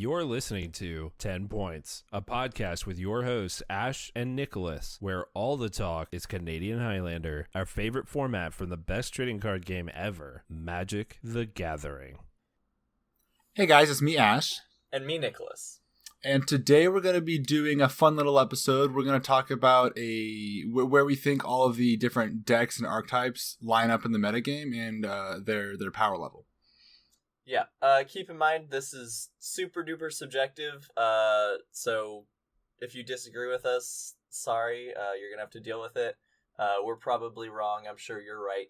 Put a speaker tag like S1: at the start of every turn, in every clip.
S1: You're listening to 10 Points, a podcast with your hosts, Ash and Nicholas, where all the talk is Canadian Highlander, our favorite format from the best trading card game ever, Magic the Gathering.
S2: Hey guys, it's me, Ash.
S3: And me, Nicholas.
S2: And today we're going to be doing a fun little episode. We're going to talk about where we think all of the different decks and archetypes line up in the metagame and their power level.
S3: Yeah, keep in mind this is super duper subjective, so if you disagree with us, sorry, you're gonna have to deal with it. We're probably wrong, I'm sure you're right.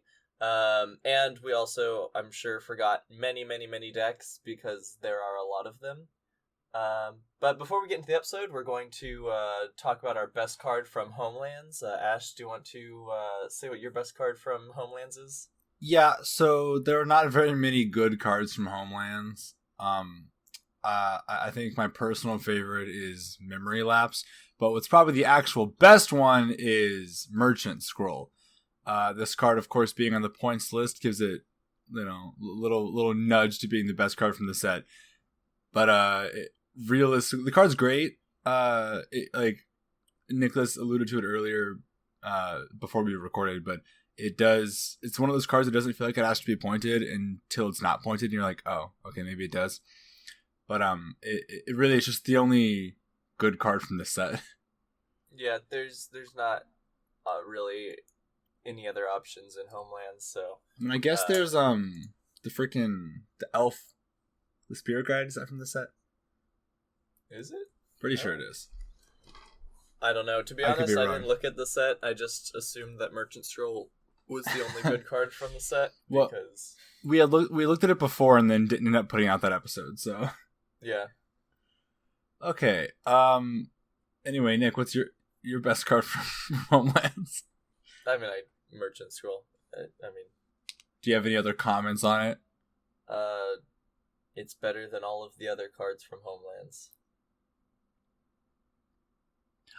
S3: And we also, I'm sure, forgot many decks, because there are a lot of them. But before we get into the episode, we're going to talk about our best card from Homelands. Ash, do you want to say what your best card from Homelands is?
S2: Yeah, so there are not very many good cards from Homelands. I think my personal favorite is Memory Lapse, but what's probably the actual best one is Merchant Scroll. This card, of course, being on the points list gives it, little nudge to being the best card from the set. But realistically, the card's great. Like Nicholas alluded to it earlier before we recorded, but it's one of those cards that doesn't feel like it has to be pointed until it's not pointed, and you're like, oh, okay, maybe it does. But it really is just the only good card from the set.
S3: Yeah, there's not really any other options in Homelands, so...
S2: And I guess there's the elf, the Spirit Guide, is that from the set?
S3: Is it?
S2: Pretty sure it is.
S3: I don't know. To be honest, I didn't look at the set. I just assumed that Merchant Scroll was the only good card from the set.
S2: Well,
S3: because
S2: we looked at it before and then didn't end up putting out that episode, so...
S3: Yeah.
S2: Okay. Anyway, Nick, what's your best card from Homelands?
S3: I mean, Merchant Scroll. I mean...
S2: Do you have any other comments on it?
S3: It's better than all of the other cards from Homelands.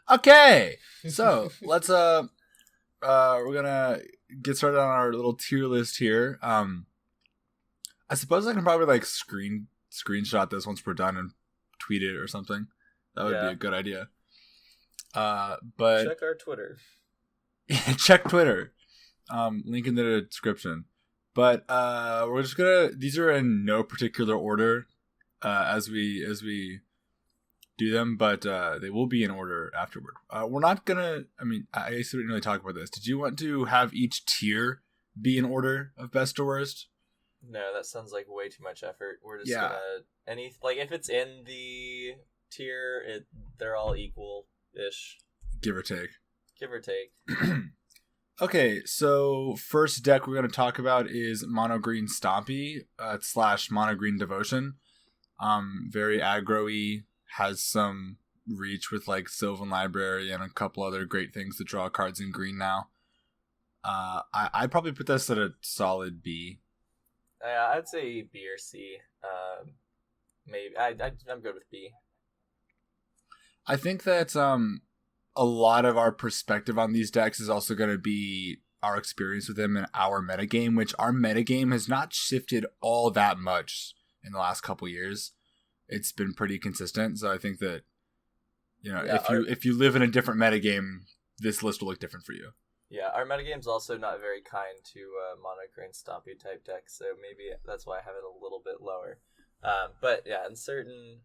S2: Okay! So, let's, we're gonna get started on our little tier list here. I suppose I can probably like screenshot this once we're done and tweet it or something. That would be a good idea. But
S3: check our Twitter.
S2: Check Twitter. Link in the description. But we're just gonna. These are in no particular order as we do them, but they will be in order afterward. We're not gonna. I mean, I guess we didn't really talk about this. Did you want to have each tier be in order of best to worst?
S3: No, that sounds like way too much effort. We're just gonna if it's in the tier, they're all equal-ish,
S2: give or take. Okay, so first deck we're going to talk about is Mono Green Stompy / Mono Green Devotion. Very aggro-y, has some reach with like Sylvan Library and a couple other great things to draw cards in green now. I'd probably put this at a solid B.
S3: I'd say B or C. Maybe I'm good with B.
S2: I think that a lot of our perspective on these decks is also going to be our experience with them in our metagame, which our metagame has not shifted all that much in the last couple years. It's been pretty consistent, so I think that if you live in a different metagame, this list will look different for you.
S3: Yeah, our metagame's also not very kind to Mono Green Stompy type decks, so maybe that's why I have it a little bit lower. But yeah, in certain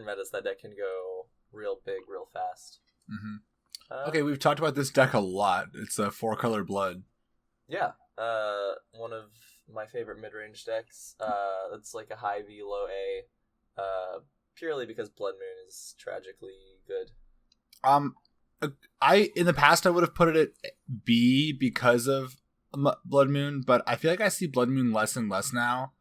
S3: metas, that deck can go real big, real fast.
S2: Mm-hmm. Okay, we've talked about this deck a lot. It's a 4-color blood.
S3: Yeah, one of my favorite mid-range decks. It's like a high V, low A, purely because Blood Moon is tragically good.
S2: In the past I would have put it at B because of Blood Moon, but I feel like I see Blood Moon less and less now.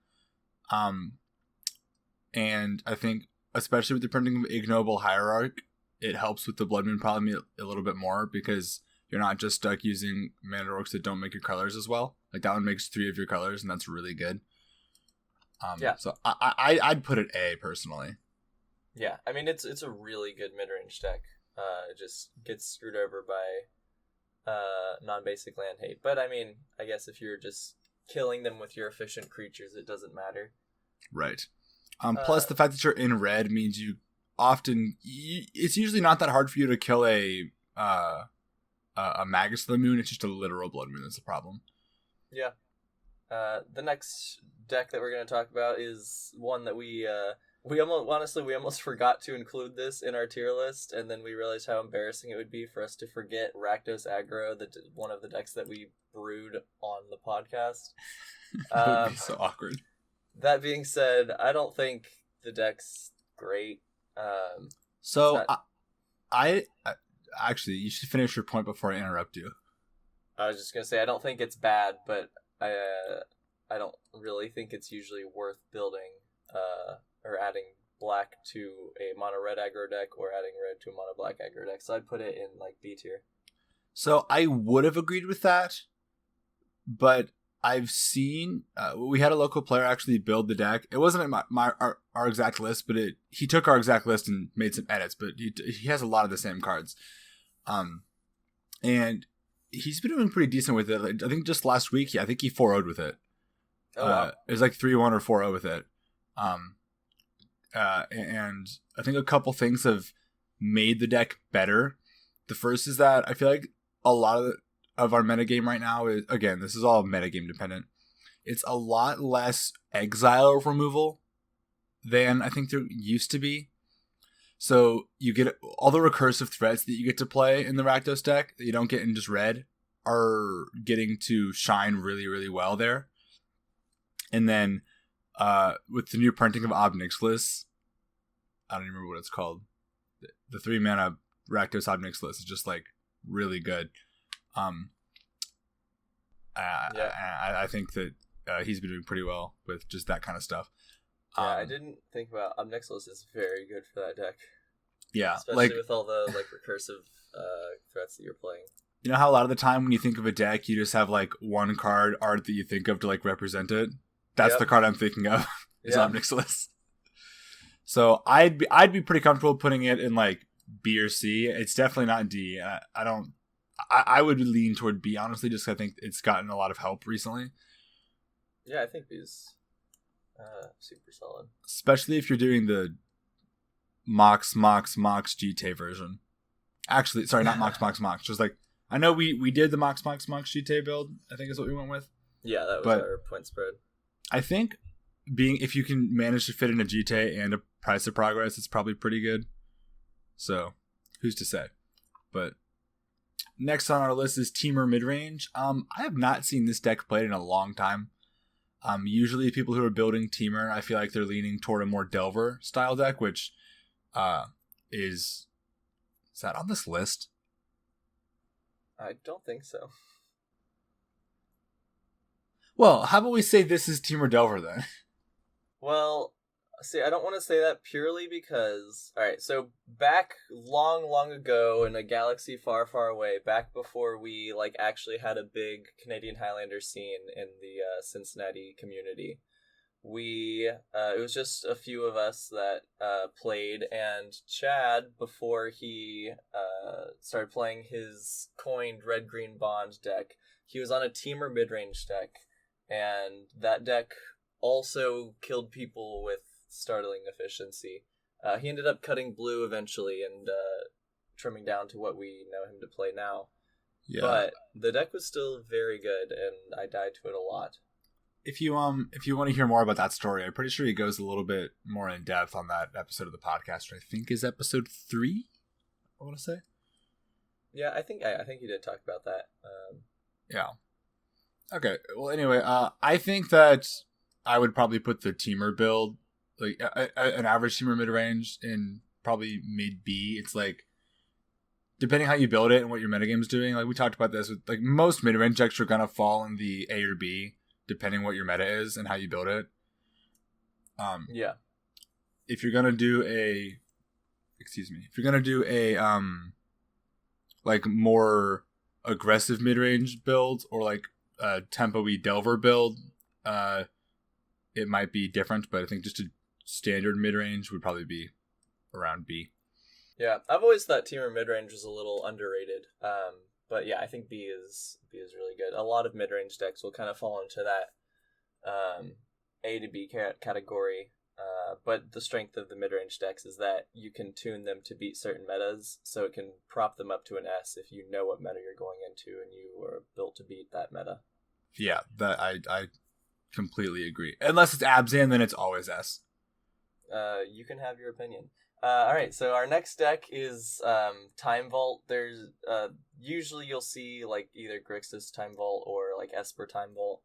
S2: And I think, especially with the printing of Ignoble Hierarch, it helps with the Blood Moon problem a little bit more because you're not just stuck using mana orcs that don't make your colors as well. Like that one makes 3 of your colors, and that's really good.
S3: Yeah.
S2: So I'd put it A personally.
S3: Yeah, I mean it's a really good mid-range deck. It just gets screwed over by non-basic land hate. But I mean, I guess if you're just killing them with your efficient creatures, it doesn't matter.
S2: Right. Plus, the fact that you're in red means you often it's usually not that hard for you to kill a Magus of the Moon. It's just a literal Blood Moon that's the problem.
S3: Yeah. The next deck that we're going to talk about is one that we almost forgot to include this in our tier list, and then we realized how embarrassing it would be for us to forget Rakdos Aggro, one of the decks that we brewed on the podcast.
S2: That would be so awkward.
S3: That being said, I don't think the deck's great.
S2: I actually, you should finish your point before I interrupt you.
S3: I was just gonna say I don't think it's bad, but I don't really think it's usually worth building or adding black to a mono red aggro deck or adding red to a mono black aggro deck. So I'd put it in like B tier.
S2: So I would have agreed with that, but I've seen we had a local player actually build the deck. It wasn't our exact list, but he took our exact list and made some edits. But he has a lot of the same cards, and he's been doing pretty decent with it. Like, I think just last week, I think he 4-0'd with it.
S3: Oh, wow.
S2: It was like 3-1 or 4-0 with it. And I think a couple things have made the deck better. The first is that I feel like a lot of our metagame right now is, again, this is all metagame dependent. It's a lot less exile removal than I think there used to be. So you get all the recursive threats that you get to play in the Rakdos deck that you don't get in just red are getting to shine really, really well there. And then with the new printing of Ob Nixilis, I don't even remember what it's called. The 3-mana Rakdos Ob Nixilis is just like really good. I think that he's been doing pretty well with just that kind of stuff.
S3: Yeah, I didn't think about Ob Nixilis is very good for that deck.
S2: Yeah,
S3: especially with all the like recursive threats that you're playing.
S2: You know how a lot of the time when you think of a deck, you just have like one card art that you think of to like represent it. That's the card I'm thinking of. Is Ob Nixilis. So I'd be pretty comfortable putting it in like B or C. It's definitely not D. I would lean toward B, honestly, just 'cause I think it's gotten a lot of help recently.
S3: Yeah, I think B's super solid.
S2: Especially if you're doing the Mox GT version. Actually, sorry, not Mox. Just like, I know we did the Mox GT build, I think is what we went with.
S3: Yeah, that was our point spread.
S2: I think if you can manage to fit in a GT and a Price of Progress, it's probably pretty good. So, who's to say? But next on our list is Teamer Midrange. I have not seen this deck played in a long time. Usually people who are building Teamer, I feel like they're leaning toward a more Delver style deck, which is that on this list?
S3: I don't think so.
S2: Well, how about we say this is Teamer Delver then?
S3: Well, see, I don't want to say that purely because, alright, so back long ago in a galaxy far, far away, back before we like actually had a big Canadian Highlander scene in the Cincinnati community, it was just a few of us that played, and Chad, before he started playing his coined red-green bond deck, he was on a Teamer midrange deck, and that deck also killed people with startling efficiency. He ended up cutting blue eventually and trimming down to what we know him to play now. Yeah. But the deck was still very good, and I died to it a lot.
S2: If you want to hear more about that story, I'm pretty sure he goes a little bit more in depth on that episode of the podcast, which I think is episode 3. I want to say.
S3: Yeah, I think he did talk about that.
S2: Yeah. Okay. Well, anyway, I think that I would probably put the Teamer build, like an average Teamer mid range, in probably mid B. It's like, depending how you build it and what your metagame's doing. Like we talked about this, with like most mid range decks are gonna fall in the A or B, depending what your meta is and how you build it.
S3: Yeah.
S2: If you're gonna do a like more aggressive mid range build, or like a tempo-y Delver build, it might be different, but I think just a standard mid range would probably be around B.
S3: Yeah, I've always thought Teamer mid range was a little underrated. But yeah, I think B is really good. A lot of mid range decks will kind of fall into that A to B category. But the strength of the mid-range decks is that you can tune them to beat certain metas, so it can prop them up to an S if you know what meta you're going into and you are built to beat that meta.
S2: Yeah, that I completely agree. Unless it's Abzan, then it's always S.
S3: You can have your opinion. All right, so our next deck is Time Vault. There's usually you'll see like either Grixis Time Vault or like Esper Time Vault.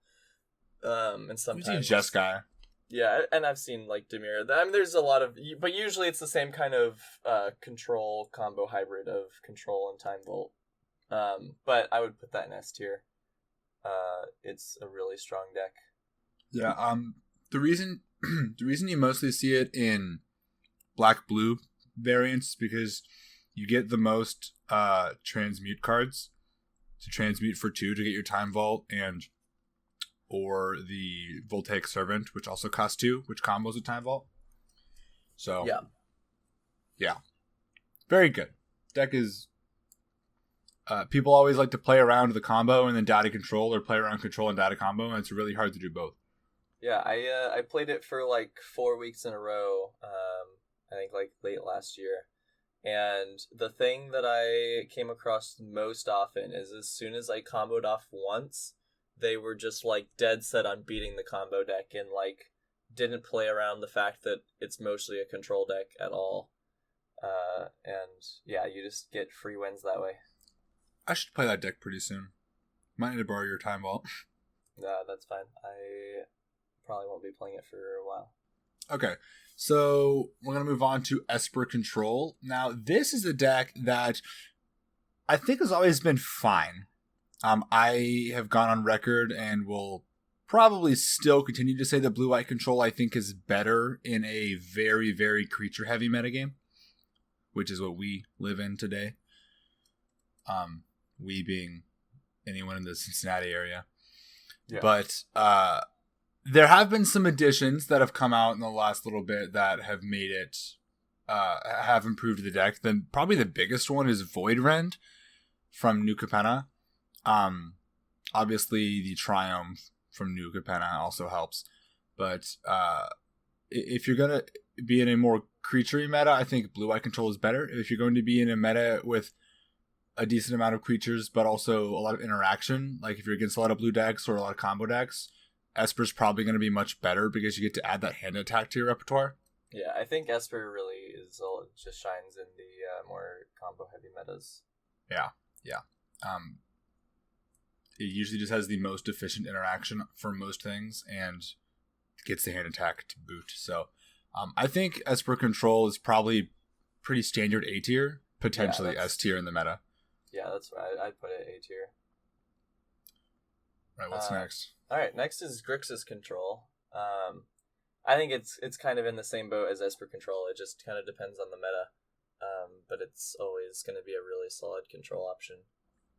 S3: And sometimes
S2: Jeskai.
S3: Yeah, and I've seen like Demir. I mean, there's a lot of, but usually it's the same kind of control combo hybrid of control and Time Vault. But I would put that in S tier. It's a really strong deck.
S2: Yeah. The reason you mostly see it in black blue variants is because you get the most transmute cards to transmute for 2 to get your Time Vault or the Voltaic Servant, which also costs 2, which combos with Time Vault. So yeah, very good. Deck is people always like to play around the combo and then data control, or play around control and data combo, and it's really hard to do both.
S3: Yeah, I played it for like 4 weeks in a row. I think like late last year. And the thing that I came across most often is as soon as I comboed off once, they were just like dead set on beating the combo deck and like didn't play around the fact that it's mostly a control deck at all. And yeah, you just get free wins that way.
S2: I should play that deck pretty soon. Might need to borrow your Time Vault.
S3: No, that's fine. I probably won't be playing it for a while.
S2: Okay, so we're going to move on to Esper Control. Now, this is a deck that I think has always been fine. I have gone on record and will probably still continue to say that Blue-White Control I think is better in a very, very creature-heavy metagame, which is what we live in today. We being anyone in the Cincinnati area. Yeah. But there have been some additions that have come out in the last little bit that have made it, have improved the deck. Then probably the biggest one is Void Rend from New Capenna. Obviously the Triumph from New Capenna also helps. But if you're going to be in a more creature-y meta, I think Blue-White Control is better. If you're going to be in a meta with a decent amount of creatures, but also a lot of interaction, like if you're against a lot of blue decks or a lot of combo decks, Esper's probably going to be much better because you get to add that hand attack to your repertoire.
S3: Yeah, I think Esper really just shines in the more combo heavy metas.
S2: Yeah. It usually just has the most efficient interaction for most things and gets the hand attack to boot. So I think Esper Control is probably pretty standard A tier, potentially S tier in the meta.
S3: Yeah, that's right. I'd put it A tier.
S2: Right, what's next?
S3: All right, next is Grixis Control. I think it's kind of in the same boat as Esper Control. It just kind of depends on the meta, but it's always going to be a really solid control option.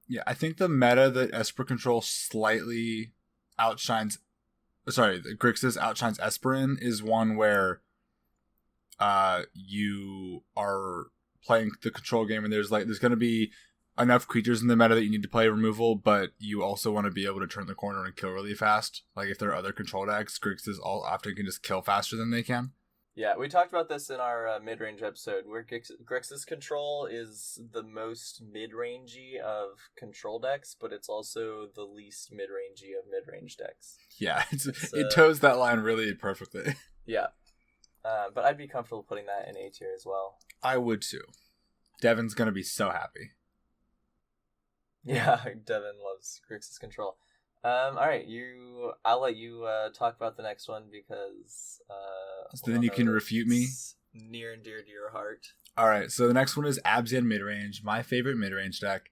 S2: Yeah, I think the meta that Esper Control slightly outshines... Sorry, the Grixis outshines Esper in is one where you are playing the control game and there's going to be enough creatures in the meta that you need to play removal, but you also want to be able to turn the corner and kill really fast. Like if there are other control decks, Grixis all often can just kill faster than they can.
S3: Yeah, we talked about this in our mid-range episode, where Grixis Control is the most mid-rangey of control decks, but it's also the least mid-rangey of mid-range decks.
S2: Yeah, it toes that line really perfectly.
S3: Yeah, but I'd be comfortable putting that in A tier as well.
S2: I would too. Devin's going to be so happy.
S3: Yeah, Devin loves Grixis Control. All right, I'll let you talk about the next one because
S2: so then you can refute me.
S3: Near and dear to your heart.
S2: All right, so the next one is Abzan Midrange, my favorite midrange deck.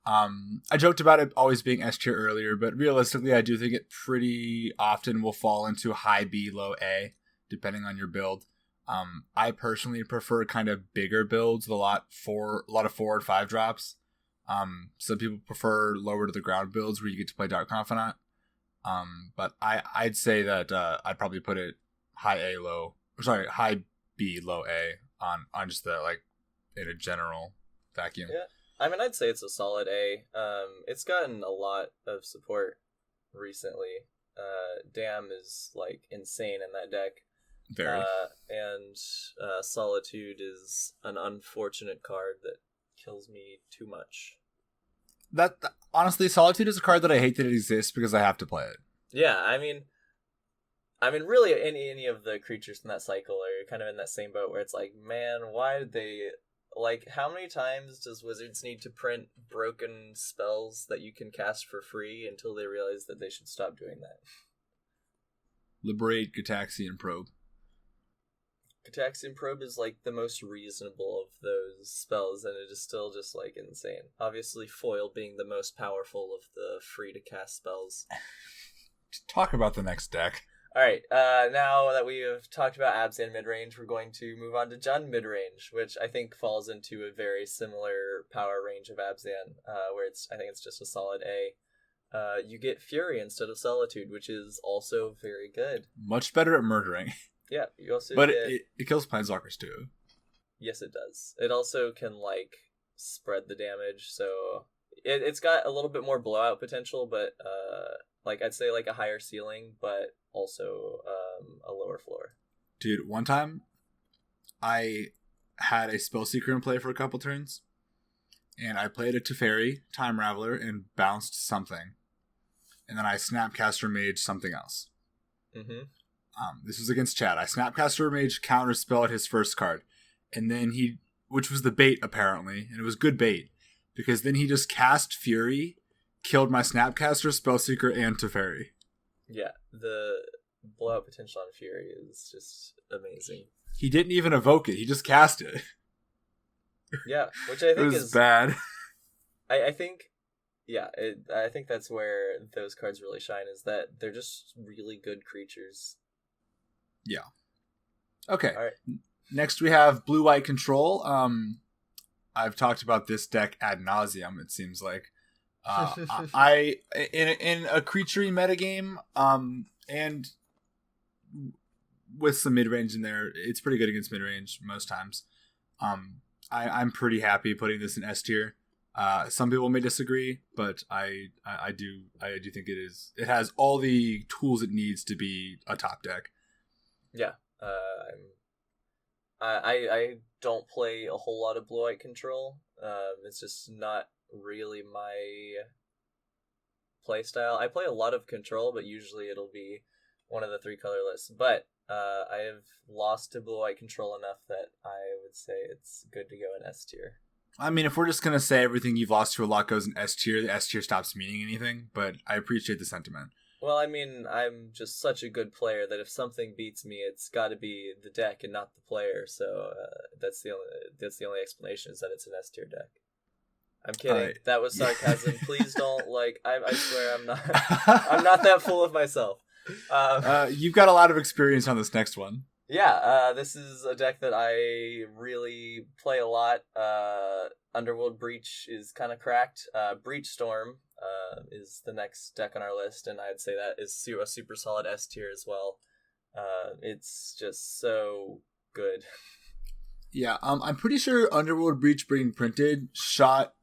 S2: I joked about it always being S tier earlier, but realistically, I do think it pretty often will fall into high B, low A, depending on your build. I personally prefer kind of bigger builds, a lot of 4 or 5 drops. Some people prefer lower to the ground builds where you get to play Dark Confidant. But I'd say that I'd probably put it high B, low A on just the, like, in a general vacuum.
S3: Yeah, I mean, I'd say it's a solid A. It's gotten a lot of support recently. Dam is, like, insane in that deck.
S2: Very.
S3: And Solitude is an unfortunate card that kills me too much.
S2: That honestly, Solitude is a card that I hate that it exists because I have to play it.
S3: Yeah, I mean, really, any of the creatures in that cycle are kind of in that same boat where it's like, man, why did they... Like, how many times does Wizards need to print broken spells that you can cast for free until they realize that they should stop doing that?
S2: Liberate Gataxian Probe.
S3: Gataxian Probe is, like, the most reasonable of those spells, and it is still just, like, insane. Obviously, Foil being the most powerful of the free-to-cast spells.
S2: Talk about the next deck.
S3: Alright, now that we have talked about Abzan midrange, we're going to move on to Jund midrange, which I think falls into a very similar power range of Abzan, where I think it's just a solid A. You get Fury instead of Solitude, which is also very good.
S2: Much better at murdering.
S3: Yeah, you also
S2: but
S3: get...
S2: it kills Planeswalkers too.
S3: Yes, it does. It also can, like, spread the damage, so... It's got a little bit more blowout potential, but, like, I'd say, like, a higher ceiling, but also a lower floor.
S2: Dude, one time, I had a Spellseeker in play for a couple turns, and I played a Teferi, Time Raveler, and bounced something. And then I Snapcaster Mage something else.
S3: Mm-hmm.
S2: This was against Chad. I Snapcaster Mage counterspelled his first card. And then which was the bait apparently, and it was good bait. Because then he just cast Fury, killed my Snapcaster, Spellseeker, and Teferi.
S3: Yeah, the blowout potential on Fury is just amazing.
S2: He didn't even evoke it, he just cast it.
S3: Yeah, which I think
S2: is bad.
S3: I think... Yeah, I think that's where those cards really shine, is that they're just really good creatures.
S2: Yeah. Okay.
S3: All right.
S2: Next we have Blue-White Control. I've talked about this deck ad nauseum, it seems like. I in a creature-y metagame, and with some mid-range in there, it's pretty good against mid-range most times. I'm pretty happy putting this in S tier. Some people may disagree, but I do think it has all the tools it needs to be a top deck.
S3: Yeah, I don't play a whole lot of Blue-White Control. It's just not really my play style. I play a lot of Control, but usually it'll be one of the 3 colorless. But I have lost to Blue-White Control enough that I would say it's good to go in S tier.
S2: I mean, if we're just going to say everything you've lost to a lot goes in S tier, the S tier stops meaning anything, but I appreciate the sentiment.
S3: Well, I mean, I'm just such a good player that if something beats me, it's got to be the deck and not the player, so that's the only explanation, is that it's an S tier deck. I'm kidding. Right. That was sarcasm. Please don't, I swear I'm not that full of myself.
S2: You've got a lot of experience on this next one.
S3: Yeah, this is a deck that I really play a lot. Underworld Breach is kind of cracked. Breach Storm is the next deck on our list, and I'd say that is a super solid S tier as well. It's just so good.
S2: Yeah, I'm pretty sure Underworld Breach being printed shot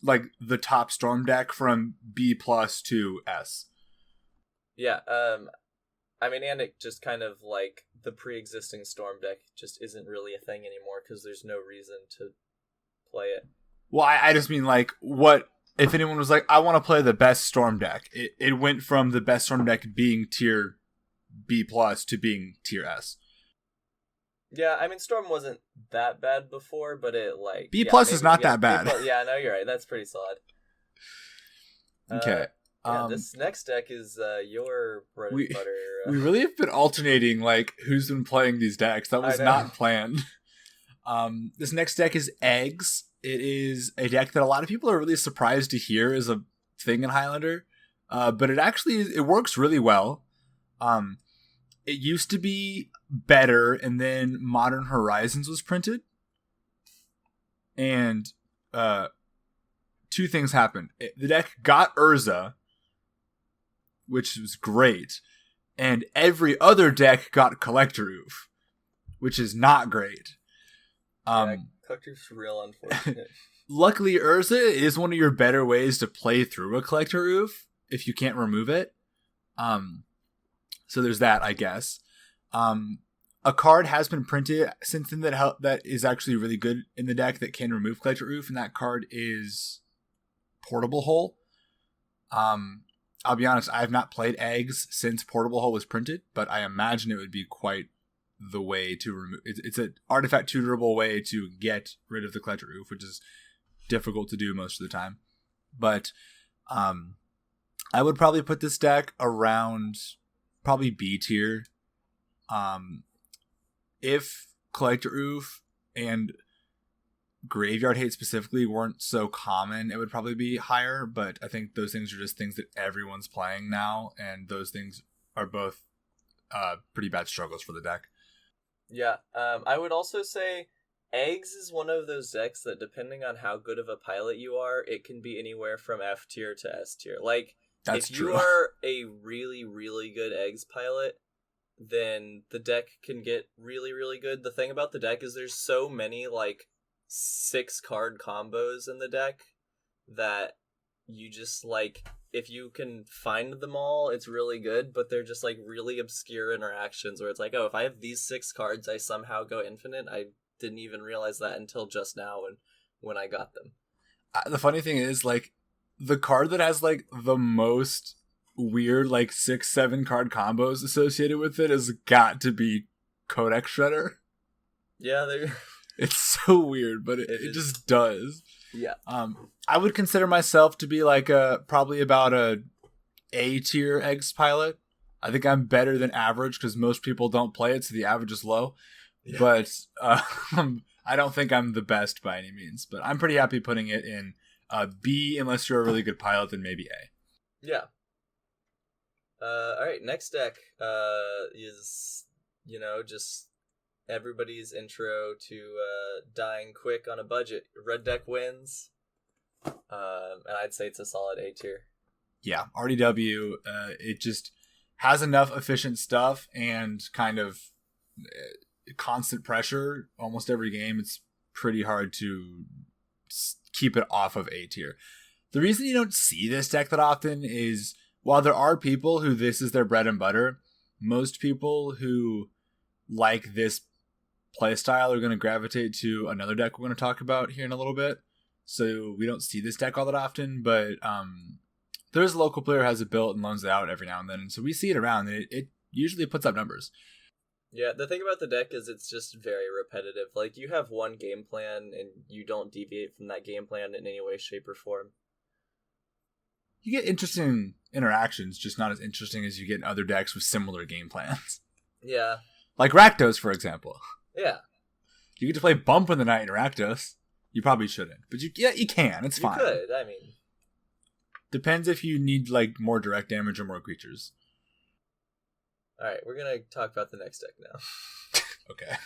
S2: like the top Storm deck from B+ to S.
S3: Yeah, I mean, and it just kind of like the pre-existing Storm deck just isn't really a thing anymore because there's no reason to play it.
S2: Well, I just mean like, what if anyone was like, I want to play the best Storm deck? It went from the best Storm deck being tier B+ to being tier S.
S3: Yeah, I mean, Storm wasn't that bad before, but it like
S2: B+ is not that bad.
S3: Yeah, no, you're right. That's pretty solid.
S2: Okay.
S3: This next deck is your bread and butter.
S2: We really have been alternating like who's been playing these decks. That was not planned. This next deck is Eggs. It is a deck that a lot of people are really surprised to hear is a thing in Highlander, but it works really well. It used to be better, and then Modern Horizons was printed, and 2 things happened. The deck got Urza, which was great, and every other deck got Collector Oof, which is not great.
S3: Collector Oof's real unfortunate.
S2: Luckily, Urza is one of your better ways to play through a Collector Oof if you can't remove it. So there's that, I guess. a card has been printed since then that is actually really good in the deck that can remove Collector Oof, and that card is Portable Hole. I'll be honest, I have not played Eggs since Portable Hole was printed, but I imagine it would be quite the way to remove. It's an artifact tutorable way to get rid of the Collector Oof, which is difficult to do most of the time. But I would probably put this deck around probably B tier. If Collector Oof and Graveyard Hate specifically weren't so common, it would probably be higher, but I think those things are just things that everyone's playing now, and those things are both pretty bad struggles for the deck.
S3: Yeah, I would also say Eggs is one of those decks that, depending on how good of a pilot you are, it can be anywhere from F tier to S tier. Like,
S2: That's
S3: if
S2: true.
S3: you are a really, really good Eggs pilot, then the deck can get really, really good. The thing about the deck is there's so many, like, 6-card combos in the deck that you just, like, if you can find them all, it's really good, but they're just, like, really obscure interactions where it's like, oh, if I have these 6 cards, I somehow go infinite. I didn't even realize that until just now when I got them.
S2: The funny thing is, like, the card that has, like, the most weird, like, 6-7 card combos associated with it has got to be Codex Shredder.
S3: Yeah, they
S2: It's so weird, but it just does.
S3: Yeah.
S2: I would consider myself to be like probably about a tier Eggs pilot. I think I'm better than average because most people don't play it, so the average is low. Yeah. But I don't think I'm the best by any means. But I'm pretty happy putting it in B, unless you're a really good pilot, then maybe A.
S3: Yeah. All right, next deck is, just everybody's intro to dying quick on a budget. Red deck wins, and I'd say it's a solid A tier.
S2: Yeah, RDW, it just has enough efficient stuff and kind of constant pressure almost every game. It's pretty hard to keep it off of A tier. The reason you don't see this deck that often is, while there are people who this is their bread and butter, most people who like this playstyle are going to gravitate to another deck we're going to talk about here in a little bit. So we don't see this deck all that often, but there's a local player who has it built and loans it out every now and then, and so we see it around, and it usually puts up numbers.
S3: Yeah, the thing about the deck is it's just very repetitive. Like, you have one game plan, and you don't deviate from that game plan in any way, shape, or form.
S2: You get interesting interactions, just not as interesting as you get in other decks with similar game plans.
S3: Yeah.
S2: Like Rakdos, for example.
S3: Yeah.
S2: You get to play Bump in the Night in Rakdos. You probably shouldn't, but you can. It's fine.
S3: You could, I mean.
S2: Depends if you need, like, more direct damage or more creatures.
S3: Alright, we're gonna talk about the next deck now.
S2: Okay.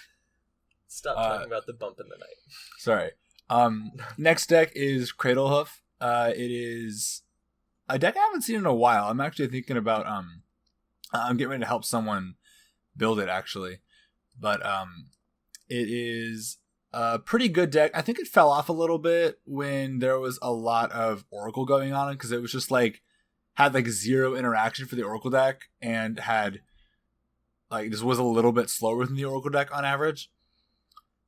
S3: Stop talking about the Bump in the Night.
S2: Sorry. Next deck is Cradlehoof. It is a deck I haven't seen in a while. I'm actually thinking about I'm getting ready to help someone build it, actually. But it is a pretty good deck. I think it fell off a little bit when there was a lot of Oracle going on, because it was just like had like zero interaction for the Oracle deck, and had like this was a little bit slower than the Oracle deck on average,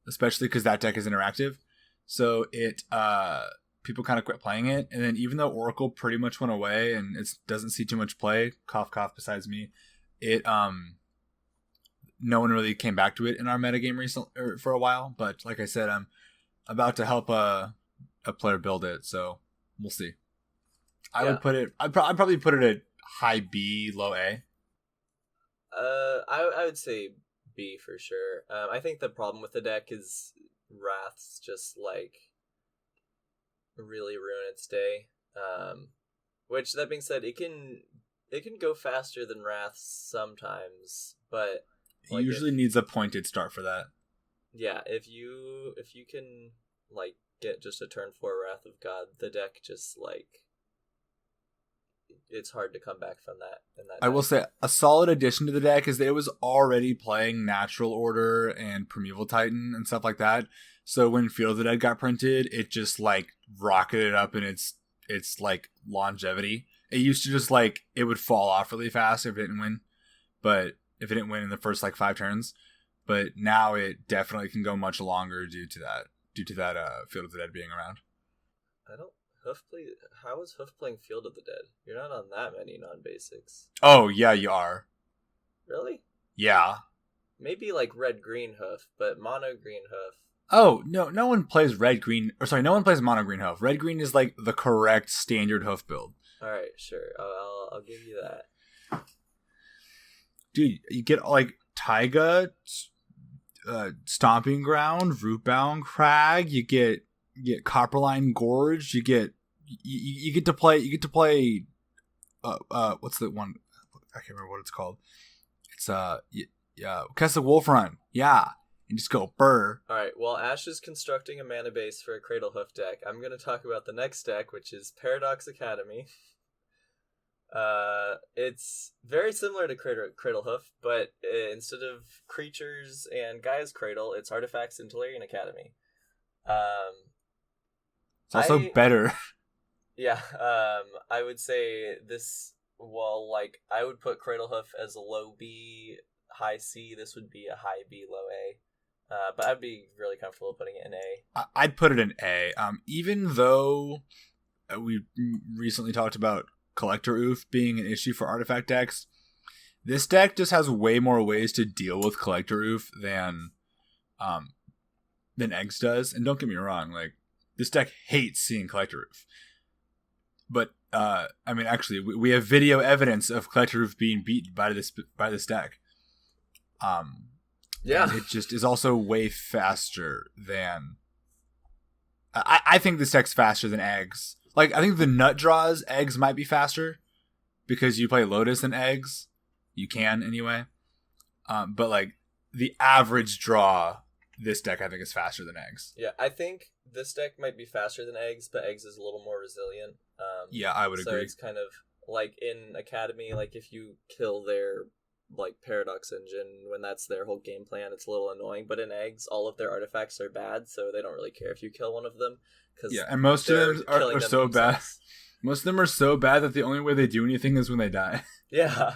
S2: especially because that deck is interactive. So it people kind of quit playing it, and then even though Oracle pretty much went away and it doesn't see too much play, cough cough, besides me, it no one really came back to it in our metagame recently for a while. But like I said, I'm about to help a player build it, so we'll see. I would put it. I'd probably put it at high B, low A.
S3: I would say B for sure. I think the problem with the deck is Wraths just like really ruin its day. Which, that being said, it can go faster than Wraths sometimes, but
S2: It usually needs a pointed start for that.
S3: Yeah, if you can like get just a turn 4 Wrath of God, the deck just like it's hard to come back from that.
S2: I will say a solid addition to the deck is that it was already playing Natural Order and Primeval Titan and stuff like that. So when Field of the Dead got printed, it just like rocketed up in its like longevity. It used to just like it would fall off really fast if it didn't win, but if it didn't win in the first like 5 turns. but now it definitely can go much longer due to that Field of the Dead being around.
S3: I don't How is Hoof playing Field of the Dead? You're not on that many non-basics.
S2: Oh yeah, you are.
S3: Really?
S2: Yeah.
S3: Maybe like red green Hoof, but mono green Hoof.
S2: Oh no one plays no one plays mono green hoof. Red green is like the correct standard hoof build.
S3: All right, sure. I'll give you that.
S2: Dude, you get like Taiga, Stomping Ground, Rootbound Crag. You get Copperline Gorge. You get to play. What's the one? I can't remember what it's called. It's Keswick Wolf Run. Yeah. And just go burr.
S3: Alright, while Ash is constructing a mana base for a Cradle Hoof deck, I'm going to talk about the next deck, which is Paradox Academy. It's very similar to Cradle Hoof, but instead of creatures and Gaia's Cradle, it's artifacts in Tolarian Academy.
S2: It's also better.
S3: Yeah, I would say this, I would put Cradle Hoof as a low B, high C. This would be a high B, low A. But I'd be really comfortable putting it in A.
S2: I'd put it in A. Even though we recently talked about Collector Oof being an issue for artifact decks, this deck just has way more ways to deal with Collector Oof than Eggs does. And don't get me wrong, like this deck hates seeing Collector Oof. But actually, we have video evidence of Collector Oof being beaten by this deck. Yeah, it just is also way faster than. I think this deck's faster than Eggs. Like, I think the nut draws Eggs might be faster because you play Lotus and Eggs. You can anyway. But like the average draw, this deck I think is faster than Eggs.
S3: Yeah, I think this deck might be faster than Eggs, but Eggs is a little more resilient.
S2: Yeah, I would agree.
S3: So it's kind of like in Academy, like if you kill their like Paradox Engine, when that's their whole game plan, it's a little annoying. But in Eggs, all of their artifacts are bad, so they don't really care if you kill one of them.
S2: Yeah, and most of them are so bad. Most of them are so bad that the only way they do anything is when they die.
S3: Yeah.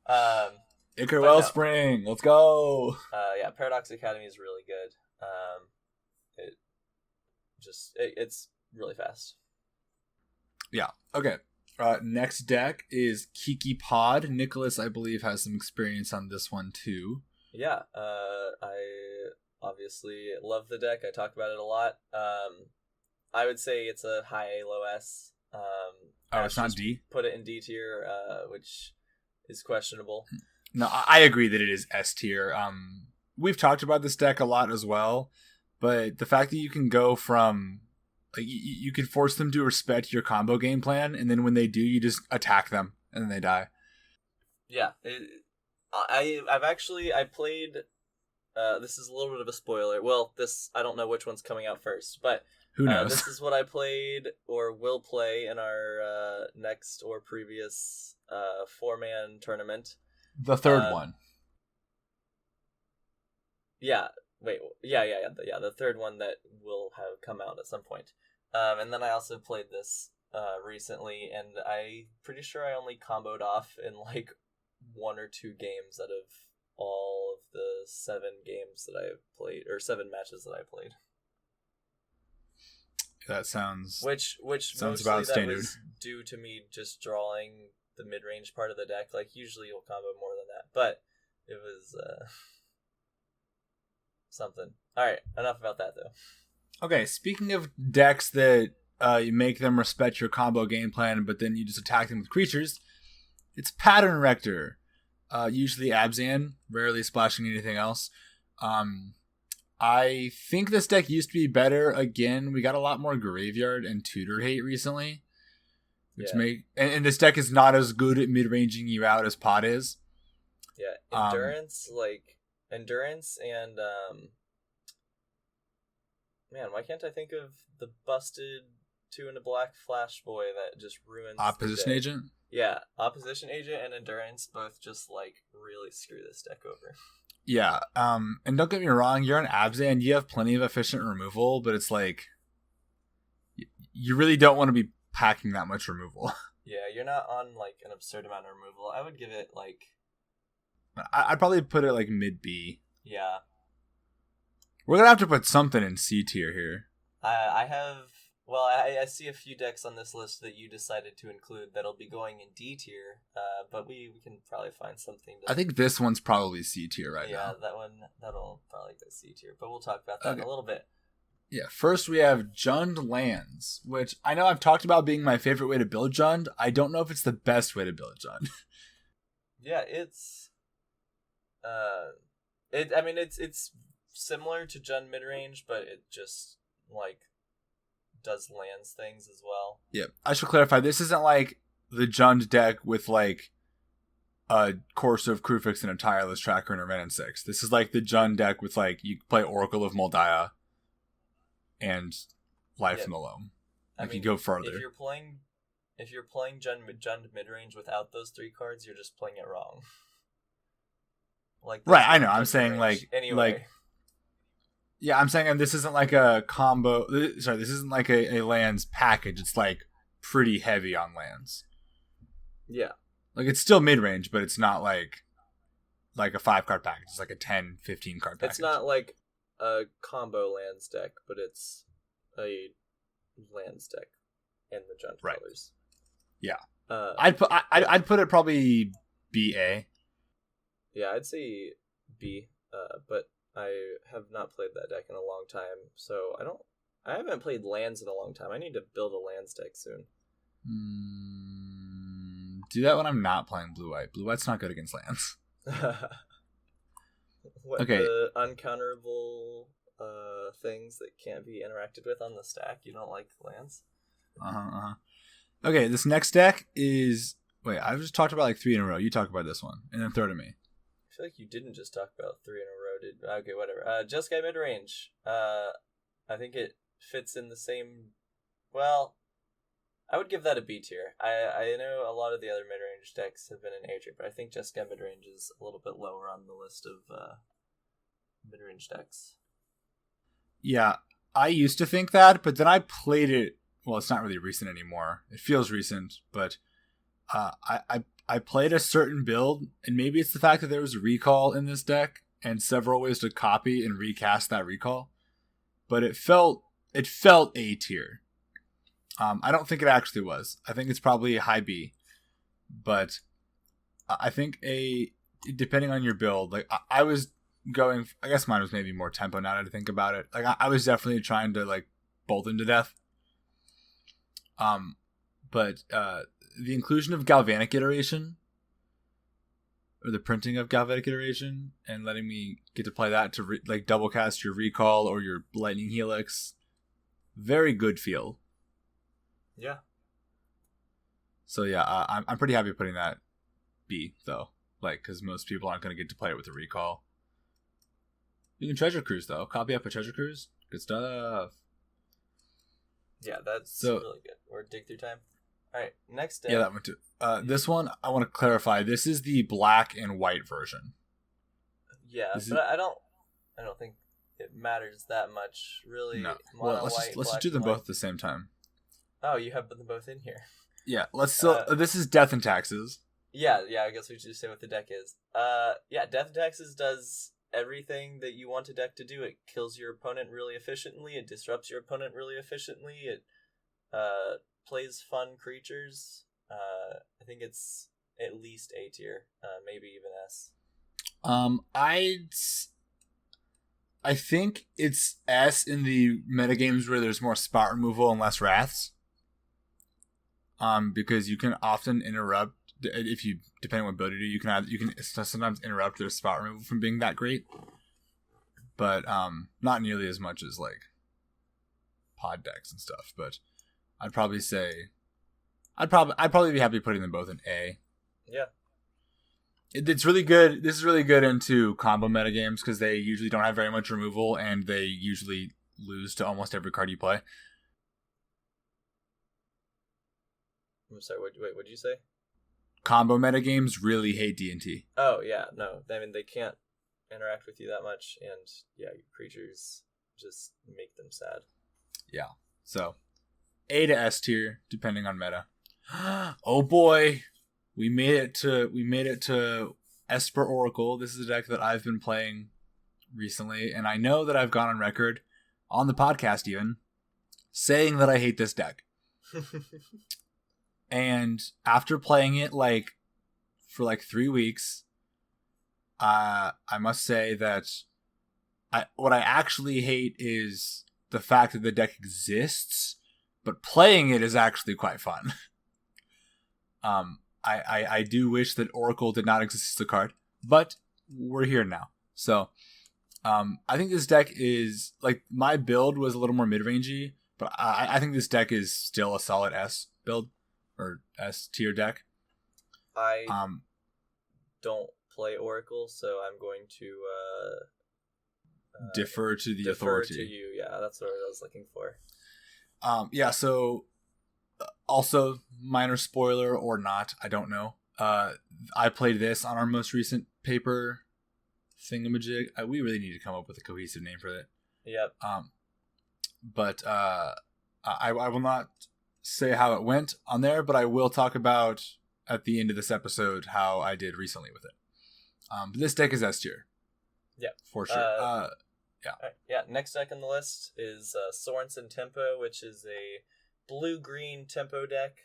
S2: Icar Wellspring, let's go.
S3: Yeah, Paradox Academy is really good. It's really fast.
S2: Yeah. Okay. Next deck is Kiki Pod. Nicholas, I believe, has some experience on this one too.
S3: Yeah. I obviously love the deck. I talk about it a lot. I would say it's a high A, low S.
S2: It's not D?
S3: Put it in D tier, which is questionable.
S2: No, I agree that it is S tier. We've talked about this deck a lot as well, but the fact that you can go from like you can force them to respect your combo game plan, and then when they do, you just attack them and then they die.
S3: Yeah, I played. This is a little bit of a spoiler. Well, I don't know which one's coming out first, but
S2: who knows?
S3: This is what I played or will play in our next or previous 4-man tournament.
S2: The third one.
S3: Yeah. Wait. Yeah. The third one that will have come out at some point. And then I also played this recently, and I'm pretty sure I only comboed off in like 1 or 2 games out of all of the 7 games that I've played, or 7 matches that I played.
S2: That sounds
S3: which
S2: sounds about standard.
S3: Was due to me just drawing the mid-range part of the deck. Like usually you'll combo more than that, but it was something. All right, enough about that though.
S2: Okay, speaking of decks that you make them respect your combo game plan, but then you just attack them with creatures, it's Pattern Rector. Usually Abzan, rarely splashing anything else. I think this deck used to be better. Again, we got a lot more Graveyard and Tutor hate recently. Which and this deck is not as good at mid-ranging you out as Pot is.
S3: Yeah, Endurance and man, why can't I think of the busted 2 and a black Flash Boy that just ruins
S2: Opposition Agent?
S3: Yeah, Opposition Agent and Endurance both just like really screw this deck over.
S2: Yeah, and don't get me wrong, you're an Abzan, you have plenty of efficient removal, but it's like you really don't want to be packing that much removal.
S3: Yeah, you're not on like an absurd amount of removal. I would give it like
S2: I'd probably put it like mid B.
S3: Yeah.
S2: We're gonna have to put something in C tier here.
S3: I have. Well, I see a few decks on this list that you decided to include that'll be going in D tier, but we can probably find something.
S2: I think this one's probably C tier right now.
S3: Yeah, that'll probably go C tier, but we'll talk about that in a little bit.
S2: Yeah, first we have Jund lands, which I know I've talked about being my favorite way to build Jund. I don't know if it's the best way to build Jund.
S3: Yeah, it's it's similar to Jund midrange, but it just does lands things as well.
S2: Yeah, I should clarify. This isn't like the Jund deck with like a Corso of Krufix and a Tireless Tracker and a Ren and 6. This is like the Jund deck with like you play Oracle of Moldiah and Life in the Loam. If you go further,
S3: if you're playing Jund midrange without those 3 cards, you're just playing it wrong.
S2: Right, I know. I'm saying
S3: anyway.
S2: Yeah, I'm saying, and this isn't like a combo. Sorry, this isn't like a lands package. It's like pretty heavy on lands.
S3: Yeah,
S2: like it's still mid range, but it's not like a 5-card package. It's like a 10, 15 card package.
S3: It's not like a combo lands deck, but it's a lands deck in the Jund colors.
S2: Yeah, I'd put it probably BA.
S3: Yeah, I'd say B. But I have not played that deck in a long time, so I haven't played lands in a long time. I need to build a lands deck soon.
S2: Do that when I'm not playing blue-white. Blue-white's not good against lands.
S3: Okay. The uncounterable things that can't be interacted with on the stack? You don't like lands?
S2: Okay, this next deck is... Wait, I've just talked about like 3 in a row. You talk about this one, and then throw to me.
S3: I feel like you didn't just talk about 3 in a row, okay, whatever. Jeskai midrange. I think it fits in the same... Well, I would give that a B tier. I know a lot of the other midrange decks have been in A tier, but I think Jeskai midrange is a little bit lower on the list of midrange decks.
S2: Yeah, I used to think that, but then I played it... Well, it's not really recent anymore. It feels recent, but I played a certain build, and maybe it's the fact that there was a recall in this deck and several ways to copy and recast that recall, but it felt A tier. I don't think it actually was. I think it's probably a high B, but I think depending on your build, like I was going, I guess mine was maybe more tempo now that I think about it. Like I was definitely trying to like bolt into death. But the inclusion of Galvanic Iteration, or the printing of Galvanic Iteration, and letting me get to play that to like double cast your Recall or your Lightning Helix, very good feel.
S3: Yeah.
S2: So yeah, I'm pretty happy putting that B though, like because most people aren't going to get to play it with a Recall. You can Treasure Cruise though. Copy up a Treasure Cruise. Good stuff.
S3: Yeah, that's really good. Or Dig Through Time. All right, next deck.
S2: Yeah, that one too. This one, I want to clarify. This is the black and white version.
S3: Yeah, I don't think it matters that much, really.
S2: No. Well, let's just do them both at the same time.
S3: Oh, you have them both in here.
S2: Yeah, let's still. This is Death and Taxes.
S3: Yeah. I guess we should just say what the deck is. Yeah, Death and Taxes does everything that you want a deck to do. It kills your opponent really efficiently. It disrupts your opponent really efficiently. It plays fun creatures. I think it's at least A tier, maybe even S.
S2: I think it's S in the metagames where there's more spot removal and less wraths. Because you can often interrupt if you, depending on what ability you can sometimes interrupt their spot removal from being that great. But not nearly as much as like pod decks and stuff. But I'd probably be happy putting them both in A.
S3: Yeah.
S2: It's really good. This is really good into combo metagames because they usually don't have very much removal and they usually lose to almost every card you play.
S3: I'm sorry, what did you say?
S2: Combo metagames really hate D&T.
S3: Oh, yeah, no. I mean, they can't interact with you that much, and yeah, your creatures just make them sad.
S2: Yeah. So, A to S tier, depending on meta. Oh boy! We made it to Esper Oracle. This is a deck that I've been playing recently, and I know that I've gone on record on the podcast even saying that I hate this deck. And after playing it for 3 weeks, I must say that what I actually hate is the fact that the deck exists, but playing it is actually quite fun. I do wish that Oracle did not exist as a card, but we're here now. So, I think this deck is, my build was a little more mid-rangey, but I think this deck is still a solid S build, or S tier deck.
S3: I don't play Oracle, so I'm going to
S2: defer to the
S3: defer
S2: authority.
S3: to you. Yeah, that's what I was looking for.
S2: Yeah, so also minor spoiler or not, I don't know. I played this on our most recent paper thingamajig. We really need to come up with a cohesive name for it.
S3: Yep.
S2: But I will not say how it went on there, but I will talk about at the end of this episode how I did recently with it. But this deck is S tier.
S3: Yeah.
S2: For sure.
S3: Yeah. Yeah. Next deck on the list is Sorensen Tempo, which is a blue-green tempo deck.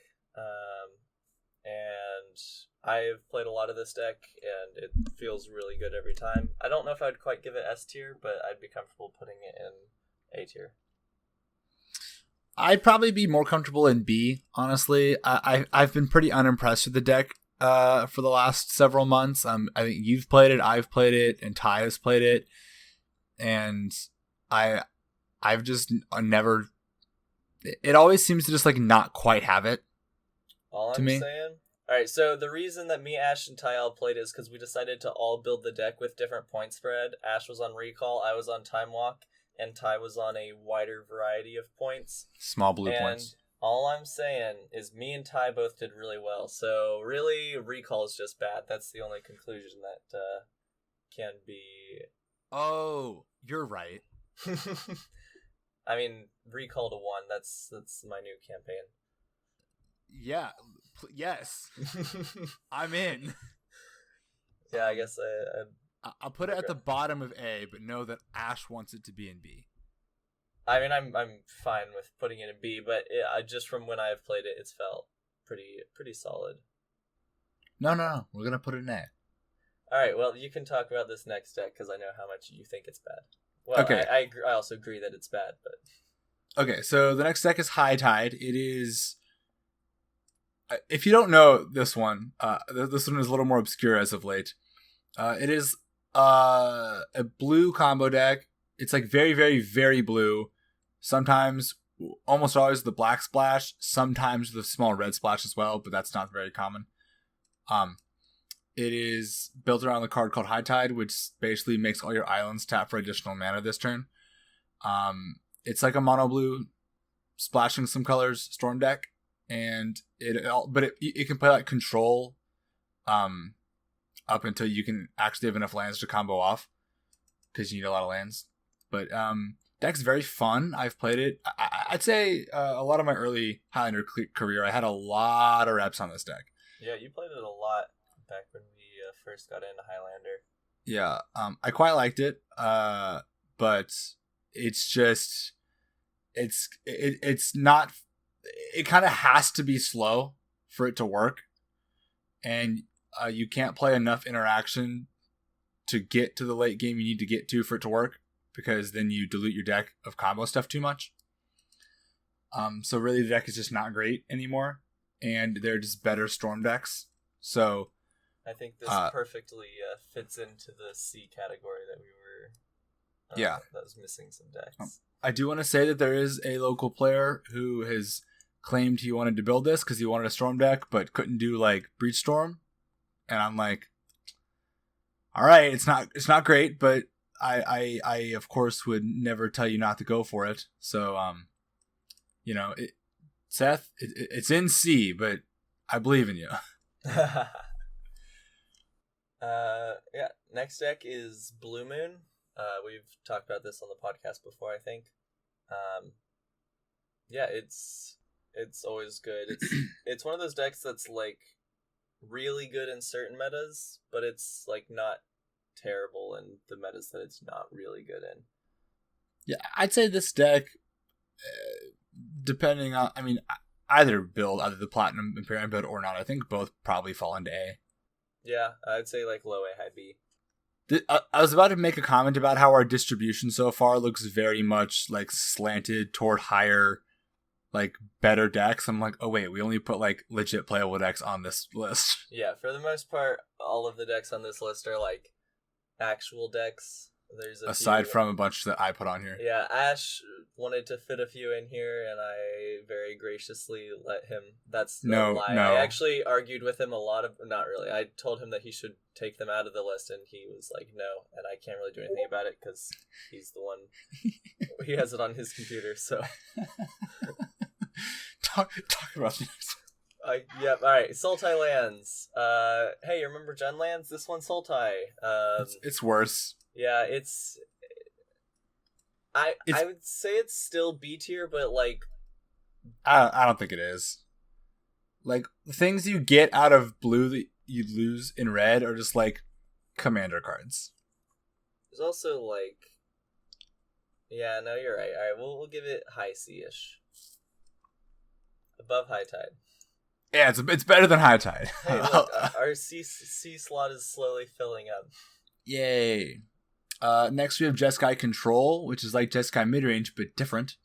S3: And I've played a lot of this deck, and it feels really good every time. I don't know if I'd quite give it S tier, but I'd be comfortable putting it in A tier.
S2: I'd probably be more comfortable in B, honestly. I've been pretty unimpressed with the deck for the last several months. I think you've played it, I've played it, and Ty has played it. And I've just never... It always seems to just not quite have it.
S3: All
S2: to
S3: I'm
S2: me.
S3: saying... Alright, so the reason that me, Ash, and Ty all played is because we decided to all build the deck with different point spread. Ash was on Recall, I was on Time Walk, and Ty was on a wider variety of points.
S2: Small blue points.
S3: All I'm saying is me and Ty both did really well. So really, Recall is just bad. That's the only conclusion that can be...
S2: Oh, you're right.
S3: I mean, Recall to 1, that's my new campaign.
S2: Yeah. Yes. I'm in.
S3: Yeah, I guess
S2: I'll put it at the bottom of A, but know that Ash wants it to be in B.
S3: I mean, I'm fine with putting it in B, but just from when I've played it, it's felt pretty solid.
S2: No. We're gonna put it in A.
S3: All right. Well, you can talk about this next deck because I know how much you think it's bad. Well,
S2: okay.
S3: I agree, I also agree that it's bad, but
S2: okay. So the next deck is High Tide. It is. If you don't know this one is a little more obscure as of late. It is a blue combo deck. It's very, very, very blue. Sometimes, almost always the black splash. Sometimes the small red splash as well, but that's not very common. It is built around the card called High Tide, which basically makes all your islands tap for additional mana this turn. It's like a mono blue splashing some colors storm deck. And it can play control up until you can actually have enough lands to combo off, because you need a lot of lands. But deck's very fun. I've played it. I'd say a lot of my early Highlander career, I had a lot of reps on this deck.
S3: Yeah, you played it a lot back when we first got into Highlander.
S2: Yeah, I quite liked it, but it's just it's not. It kind of has to be slow for it to work, and you can't play enough interaction to get to the late game you need to get to for it to work, because then you dilute your deck of combo stuff too much. So really the deck is just not great anymore, and they're just better storm decks. So
S3: I think this perfectly fits into the C category that we were that was missing some decks.
S2: I do want to say that there is a local player who has claimed he wanted to build this because he wanted a storm deck but couldn't do Breach Storm, and I'm like, all right, it's not great, but I of course would never tell you not to go for it. So Seth, it's in C, but I believe in you.
S3: Yeah, next deck is Blue Moon. We've talked about this on the podcast before, I think. Yeah, it's always good. It's one of those decks that's really good in certain metas, but it's not terrible and the metas that it's not really good in.
S2: Yeah, I'd say this deck, depending on, either the Platinum Imperium build or not, I think both probably fall into A.
S3: Yeah, I'd say like low A, high B.
S2: I was about to make a comment about how our distribution so far looks very much like slanted toward higher, like better decks. I'm like, oh wait, we only put like legit playable decks on this list.
S3: Yeah, for the most part, all of the decks on this list are like actual decks. There's
S2: aside from a bunch that I put on here.
S3: Yeah, Ash wanted to fit a few in here, and I very graciously let him. That's no lie. No. I actually argued with him a lot of. Not really. I told him that he should take them out of the list, and he was like, "No," and I can't really do anything about it because he's the one. He has it on his computer, so.
S2: talk about this.
S3: Yep. All right. Sultai lands. Hey, you remember Gen lands? This one's Sultai.
S2: It's worse.
S3: Yeah, I would say it's still B tier, but like,
S2: I don't think it is. Like, the things you get out of blue that you lose in red are just like commander cards.
S3: There's also like, yeah, no, you're right. All right, we'll give it high C-ish, above high tide.
S2: Yeah, it's better than high tide.
S3: Hey, look, our C slot is slowly filling up.
S2: Yay. Next we have Jeskai Control, which is like Jeskai Midrange, but different.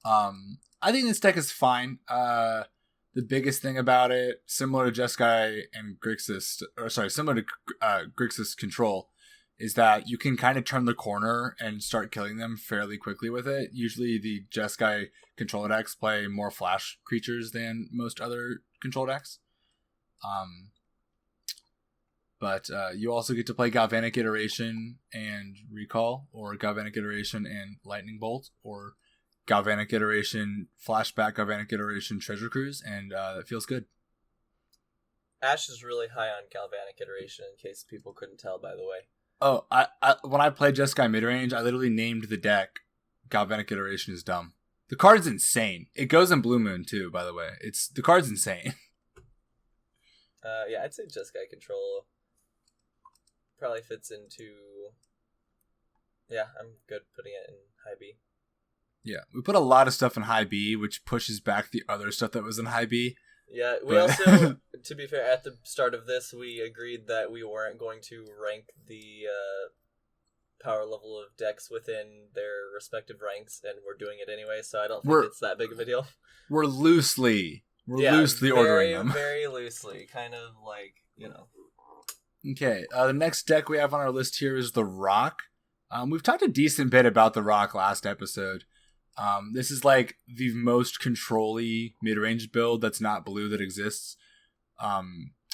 S2: I think this deck is fine. The biggest thing about it, similar to Jeskai and Grixis, similar to Grixis Control, is that you can kind of turn the corner and start killing them fairly quickly with it. Usually the Jeskai Control decks play more flash creatures than most other control decks. But you also get to play Galvanic Iteration and Recall, or Galvanic Iteration and Lightning Bolt, or Galvanic Iteration, Flashback, Galvanic Iteration, Treasure Cruise, and it feels good.
S3: Ash is really high on Galvanic Iteration, in case people couldn't tell, by the way.
S2: Oh, I when I played Jeskai Midrange, I literally named the deck Galvanic Iteration is dumb. The card's insane. It goes in Blue Moon, too, by the way. The card's insane.
S3: Yeah, I'd say Jeskai Control probably fits into... Yeah, I'm good putting it in high B.
S2: Yeah, we put a lot of stuff in high B, which pushes back the other stuff that was in high B.
S3: Yeah, we also, to be fair, at the start of this, we agreed that we weren't going to rank the power level of decks within their respective ranks, and we're doing it anyway, so I don't think it's that big of a deal.
S2: We're loosely ordering them.
S3: Very loosely, kind of like, you know.
S2: Okay, the next deck we have on our list here is the Rock. We've talked a decent bit about the Rock last episode. This is like the most control-y mid-range build that's not blue that exists.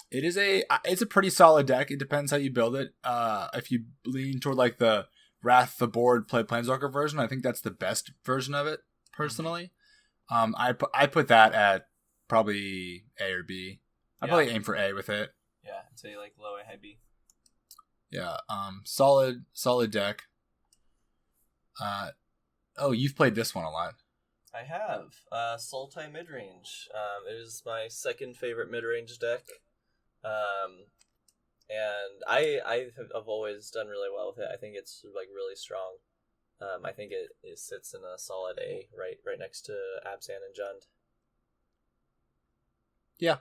S2: It's a pretty solid deck. It depends how you build it. If you lean toward like the Wrath the Board play Planeswalker version, I think that's the best version of it, personally. I put that at probably A or B. I'd probably aim for A with it.
S3: Yeah, I'd say like low A, high B.
S2: Yeah, solid deck. Oh, you've played this one a lot.
S3: I have. Sultai Midrange. It is my second favorite midrange deck. And I have always done really well with it. I think it's like really strong. I think it sits in a solid A right next to Abzan and Jund.
S2: Yeah.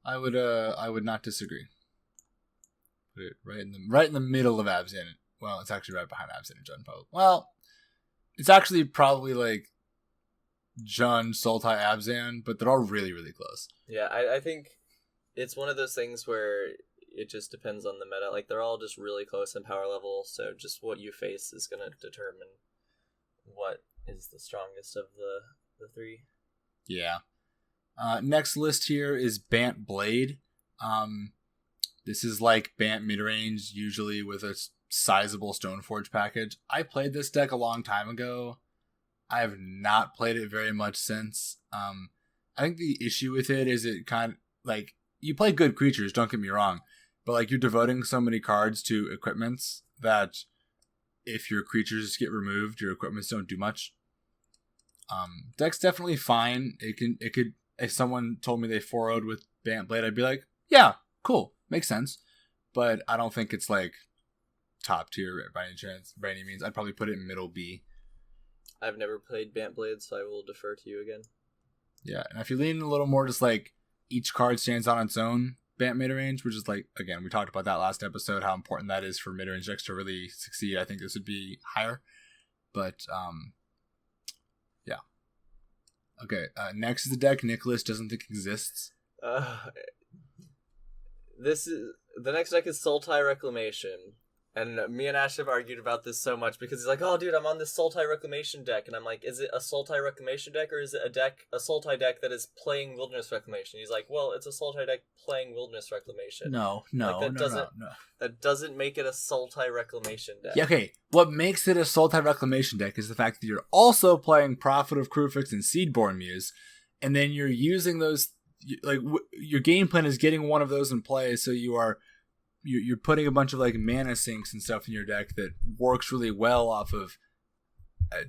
S2: I would not disagree. Put it right in the middle of Abzan. Well, it's actually right behind Abzan and Jund, probably. Well, it's actually probably like Jund, Sultai, Abzan, but they're all really, really close.
S3: Yeah, I think it's one of those things where it just depends on the meta. Like, they're all just really close in power level, so just what you face is going to determine what is the strongest of the three. Yeah.
S2: Next list here is Bant Blade. This is like Bant midrange, usually with a sizable Stoneforge package. I played this deck a long time ago. I have not played it very much since. I think the issue with it is it kind of like, you play good creatures, don't get me wrong, but like you're devoting so many cards to equipments that if your creatures get removed, your equipments don't do much. Deck's definitely fine. It could if someone told me they 4-0'd with Bant Blade, I'd be like, yeah, cool, makes sense. but I don't think it's like top tier by any means. I'd probably put it in middle B.
S3: I've never played Bantblade, so I will defer to you again.
S2: Yeah, and if you lean a little more, just like each card stands on its own Bant mid-range, which is like, again, we talked about that last episode, how important that is for mid-range decks to really succeed. I think this would be higher, but yeah. Okay, next is the deck Nicholas doesn't think exists.
S3: The next deck is Sultai Reclamation. And me and Ash have argued about this so much because he's like, oh, dude, I'm on this Sultai Reclamation deck. And I'm like, is it a Sultai Reclamation deck or is it a Sultai deck that is playing Wilderness Reclamation? He's like, well, it's a Sultai deck playing Wilderness Reclamation.
S2: No.
S3: That doesn't make it a Sultai Reclamation deck.
S2: Yeah, okay, what makes it a Sultai Reclamation deck is the fact that you're also playing Prophet of Krufix and Seedborn Muse, and then you're using those, like, your game plan is getting one of those in play, so you're putting a bunch of like mana sinks and stuff in your deck that works really well off of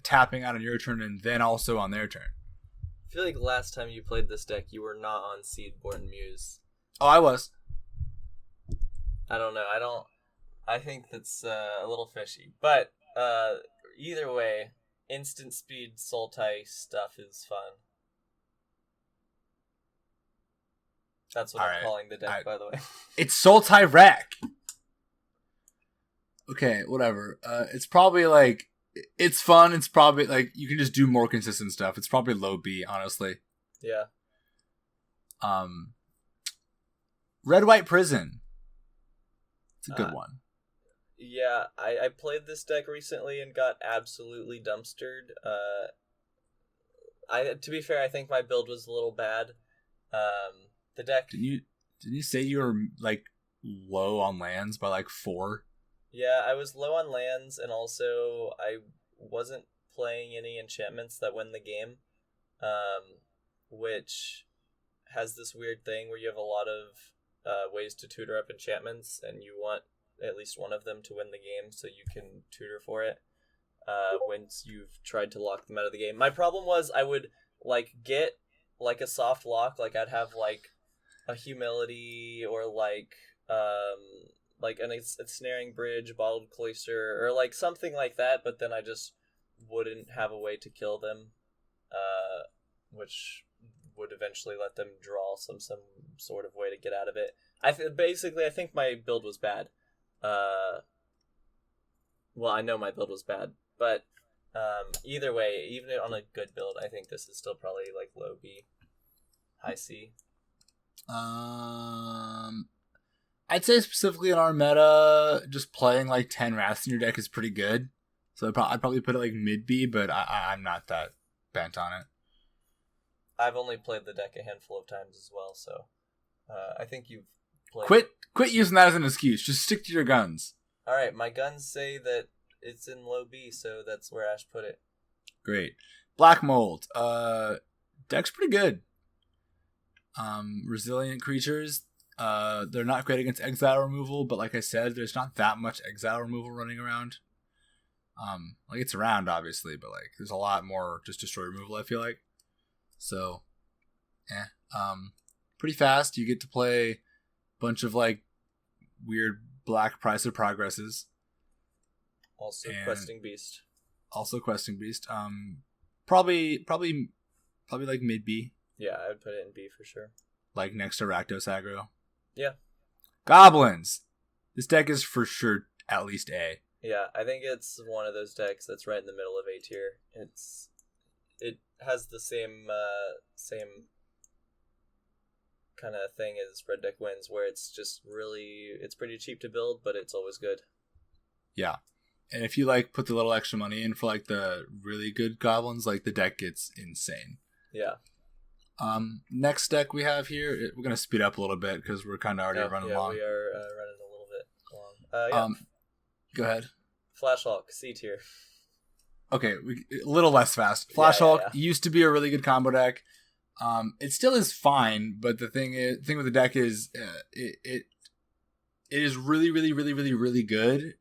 S2: tapping out on your turn and then also on their turn.
S3: I feel like last time you played this deck, you were not on Seedborn Muse.
S2: Oh, I was.
S3: I don't know. I think that's a little fishy. But either way, instant speed Sultai stuff is fun. That's what I'm calling the deck, by the way.
S2: It's Sultai Rec. Okay, whatever. It's probably like, it's fun. It's probably like, you can just do more consistent stuff. It's probably low B, honestly.
S3: Yeah.
S2: Red White Prison. It's a good one.
S3: Yeah, I played this deck recently and got absolutely dumpstered. To be fair, I think my build was a little bad. The deck.
S2: Didn't you say you were like low on lands by like 4?
S3: Yeah, I was low on lands, and also I wasn't playing any enchantments that win the game, which has this weird thing where you have a lot of ways to tutor up enchantments, and you want at least one of them to win the game so you can tutor for it once you've tried to lock them out of the game. My problem was I would like get like a soft lock, like I'd have like a Humility or like a Snaring Bridge, Bottled Cloister, or like something like that, but then I just wouldn't have a way to kill them, which would eventually let them draw some sort of way to get out of it. I think my build was bad. Well, I know my build was bad, but either way, even on a good build, I think this is still probably like low B, high C.
S2: I'd say specifically in our meta, just playing like 10 Wraths in your deck is pretty good. So I'd probably put it like mid B, but I'm not that bent on it.
S3: I've only played the deck a handful of times as well, so I think you've played.
S2: Quit using that as an excuse. Just stick to your guns.
S3: All right, my guns say that it's in low B, so that's where Ash put it.
S2: Great. Black Mold. Deck's pretty good. Resilient creatures. They're not great against exile removal, but like I said, there's not that much exile removal running around. Like it's around obviously, but like there's a lot more just destroy removal, I feel like. So, pretty fast. You get to play a bunch of like weird black Price of Progresses.
S3: Also Questing Beast.
S2: Probably like mid B.
S3: Yeah, I would put it in B for sure.
S2: Like next to Rakdos aggro.
S3: Yeah.
S2: Goblins. This deck is for sure at least A.
S3: Yeah, I think it's one of those decks that's right in the middle of A tier. It has the same kind of thing as Red Deck Wins, where it's pretty cheap to build, but it's always good.
S2: Yeah. And if you like put the little extra money in for like the really good goblins, like the deck gets insane.
S3: Yeah.
S2: Next deck we have here, we're gonna speed up a little bit because we're kind of already running long.
S3: Yeah, we are running a little bit long.
S2: Go ahead.
S3: Flash Hulk, C tier.
S2: Okay, a little less fast. Flash Hulk used to be a really good combo deck. It still is fine, but the thing with the deck is it is really, really, really, really, really good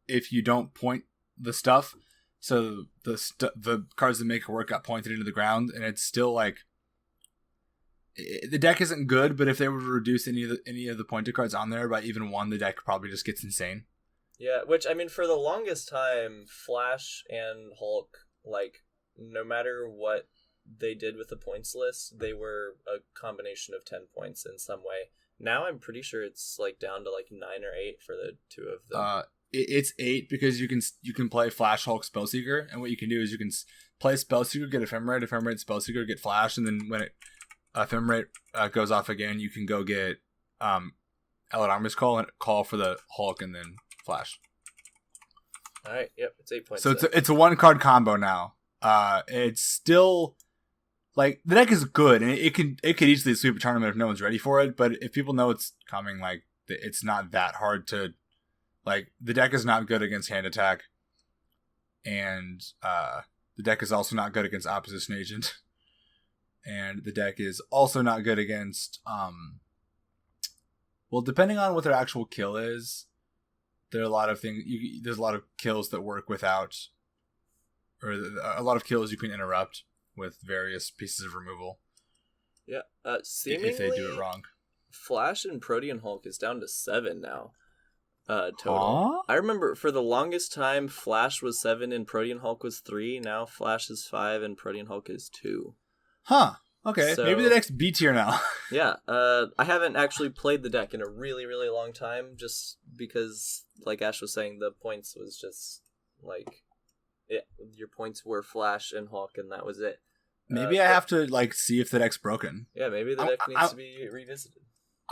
S2: if you don't point the stuff. So the cards that make it work got pointed into the ground, and it's still like the deck isn't good, but if they were to reduce any of the pointed cards on there by even one, the deck probably just gets insane.
S3: Yeah, which, I mean, for the longest time, Flash and Hulk, like, no matter what they did with the points list, they were a combination of 10 points in some way. Now I'm pretty sure it's, like, down to, like, 9 or 8 for the two of them.
S2: It's 8 because you can play Flash, Hulk, Spellseeker, and what you can do is you can play Spellseeker, get Ephemerate, Spellseeker, get Flash, and then when Ephemerate goes off again, you can go get Elite Armor's Call and call for the Hulk and then Flash.
S3: All right, yep, it's 8 points.
S2: So it's a 1-card combo now. It's still like the deck is good, and it could easily sweep a tournament if no one's ready for it. But if people know it's coming, like it's not that hard to. Like, the deck is not good against hand attack, and the deck is also not good against opposition agent, and the deck is also not good against, well, depending on what their actual kill is, there are a lot of things, there's a lot of kills that work without, or a lot of kills you can interrupt with various pieces of removal.
S3: Yeah, seemingly,
S2: if they do it wrong.
S3: Flash and Protean Hulk is down to 7 now. Total.
S2: Huh?
S3: I remember for the longest time, Flash was 7 and Protean Hulk was 3. Now Flash is 5 and Protean Hulk is 2.
S2: Huh. Okay.
S3: So,
S2: maybe the deck's B tier now.
S3: Yeah. I haven't actually played the deck in a really, really long time, just because, like Ash was saying, the points was just like, your points were Flash and Hulk, and that was it.
S2: Maybe I have to like see if the deck's broken.
S3: Yeah, maybe the deck needs to be revisited.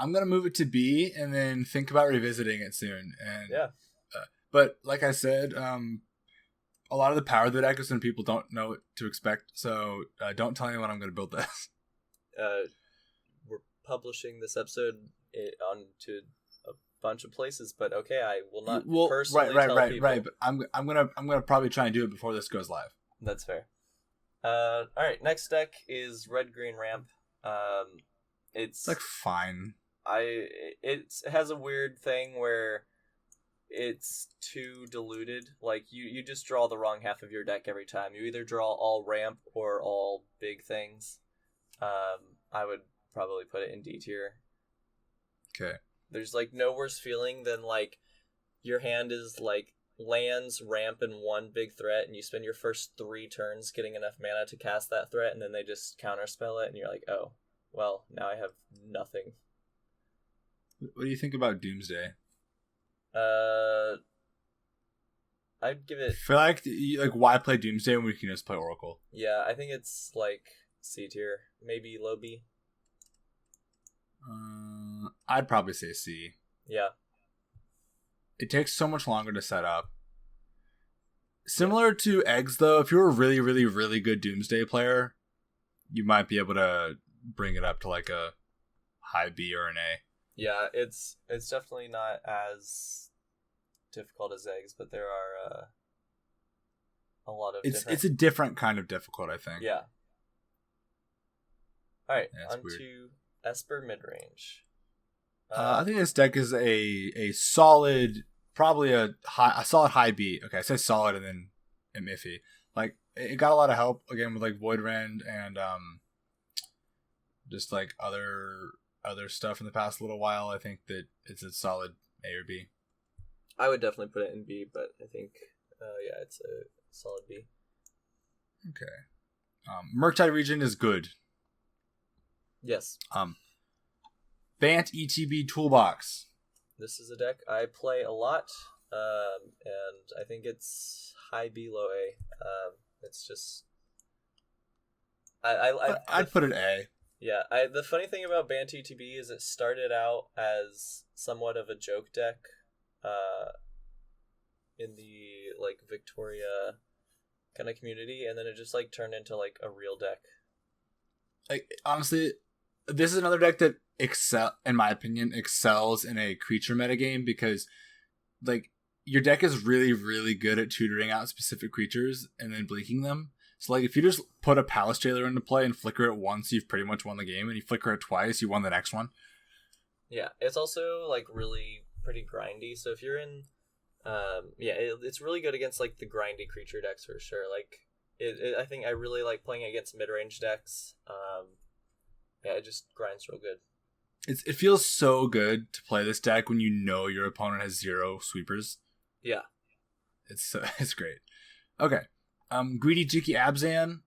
S2: I'm gonna move it to B and then think about revisiting it soon. And
S3: yeah,
S2: but like I said, a lot of the power of the deck is when people don't know what to expect. So don't tell anyone I'm gonna build this.
S3: We're publishing this episode onto a bunch of places, but okay, I will not personally tell people.
S2: Right. But I'm gonna probably try and do it before this goes live.
S3: That's fair. All right, next deck is Red Green Ramp. It's
S2: like fine.
S3: It has a weird thing where it's too diluted. Like you just draw the wrong half of your deck every time. You either draw all ramp or all big things. I would probably put it in D tier.
S2: Okay.
S3: There's like no worse feeling than like your hand is like lands, ramp, and one big threat, and you spend your first 3 turns getting enough mana to cast that threat, and then they just counterspell it, and you're like, oh, well, now I have nothing.
S2: What do you think about Doomsday?
S3: I'd give it.
S2: I feel like why play Doomsday when we can just play Oracle?
S3: Yeah, I think it's like C tier, maybe low B.
S2: I'd probably say C.
S3: Yeah.
S2: It takes so much longer to set up. Similar to Eggs, though, if you're a really, really, really good Doomsday player, you might be able to bring it up to like a high B or an A.
S3: Yeah, it's definitely not as difficult as Eggs, but there are a lot of
S2: it's a different kind of difficult, I think.
S3: Yeah. All right,
S2: yeah,
S3: on to Esper midrange.
S2: I think this deck is a solid, probably a solid high B. Okay, I say solid and then I'm iffy. Like it got a lot of help again with like Void Rend and just like other stuff in the past little while. I think that it's a solid A or B.
S3: I would definitely put it in B, but I think yeah, it's a solid B.
S2: Okay. Murktide Region is good.
S3: Yes.
S2: Bant ETB Toolbox.
S3: This is a deck I play a lot, and I think it's high B, low A. It's just
S2: I'd put it A.
S3: Yeah, the funny thing about Bant ETB is it started out as somewhat of a joke deck, in the like Victoria kind of community, and then it just like turned into like a real deck.
S2: Like honestly, this is another deck that in my opinion, excels in a creature metagame because like your deck is really, really good at tutoring out specific creatures and then blinking them. So like if you just put a Palace Jailer into play and flicker it once, you've pretty much won the game, and you flicker it twice, you won the next one.
S3: Yeah, it's also like really pretty grindy. So if you're in, it's really good against like the grindy creature decks for sure. Like I think I really like playing against mid-range decks. Yeah, it just grinds real good.
S2: It feels so good to play this deck when you know your opponent has 0 sweepers.
S3: Yeah.
S2: It's great. Okay. Greedy Jiki Abzan.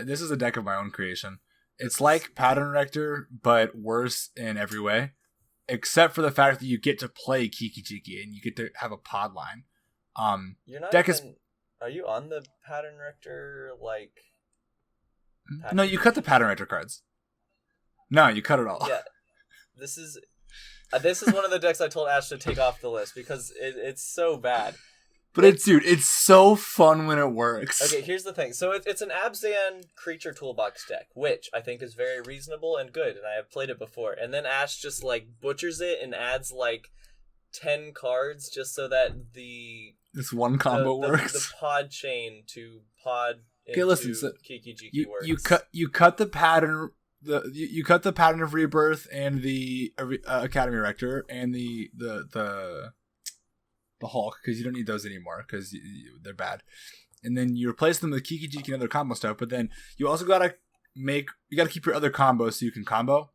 S2: This is a deck of my own creation. It's like Pattern Rector, but worse in every way. Except for the fact that you get to play Kiki Jiki and you get to have a pod line.
S3: You're not
S2: deck
S3: even... Are you on the Pattern Rector, like...
S2: No, you cut the Pattern Rector cards. No, you cut it all.
S3: Yeah. This is one of the decks I told Ash to take off the list because it's so bad.
S2: But it's so fun when it works.
S3: Okay, here's the thing. So it's an Abzan creature toolbox deck, which I think is very reasonable and good, and I have played it before. And then Ash just like butchers it and adds like 10 cards just so that
S2: this one combo works.
S3: The pod chain to pod into
S2: listen, so
S3: Kiki Jiki works.
S2: You cut the pattern. You cut the Pattern of Rebirth and the Academy Rector and the Hulk because you don't need those anymore because they're bad. And then you replace them with Kiki Jiki and other combo stuff. But then you also gotta keep your other combos so you can combo.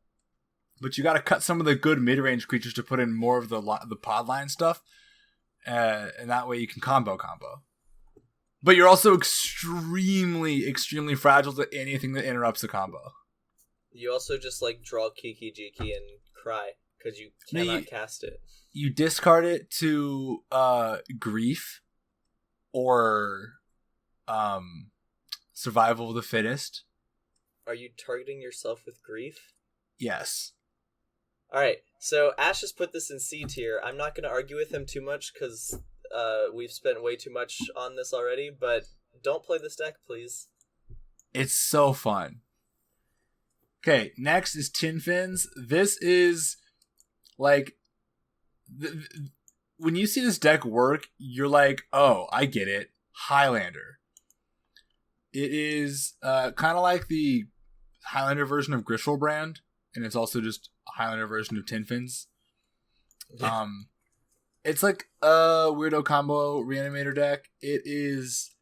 S2: But you gotta cut some of the good mid range creatures to put in more of the pod line stuff, and that way you can combo. But you're also extremely, extremely fragile to anything that interrupts the combo.
S3: You also just like draw Kiki Jiki and cry because you cannot cast it.
S2: You discard it to Grief or Survival of the Fittest.
S3: Are you targeting yourself with Grief?
S2: Yes.
S3: Alright, so Ash has put this in C tier. I'm not going to argue with him too much because we've spent way too much on this already, but don't play this deck, please.
S2: It's so fun. Okay, next is Tin Fins. This is like... when you see this deck work, you're like, oh, I get it. Highlander. It is kind of like the Highlander version of Griselbrand, and it's also just a Highlander version of Tin Fins. Yeah. It's like a weirdo combo reanimator deck. It is...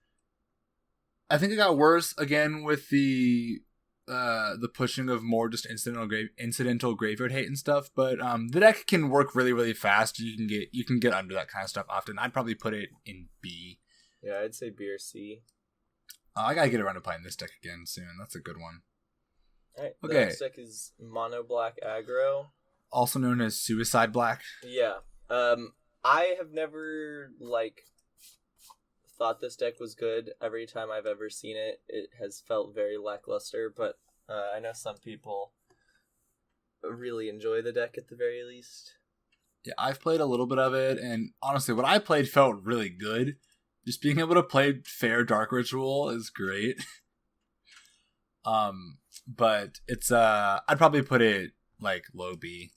S2: I think it got worse again with the pushing of more just incidental graveyard hate and stuff, but the deck can work really, really fast. You can get under that kind of stuff often. I'd probably put it in B.
S3: Yeah, I'd say B or C.
S2: I gotta get around to playing this deck again soon. That's a good one.
S3: Alright,
S2: okay.
S3: The next deck is Mono Black Aggro.
S2: Also known as Suicide Black.
S3: Yeah. I have never thought this deck was good. Every time I've ever seen it, it has felt very lackluster, but I know some people really enjoy the deck at the very least.
S2: Yeah, I've played a little bit of it, and honestly, what I played felt really good. Just being able to play fair Dark Ritual is great. But it's I'd probably put it like low B.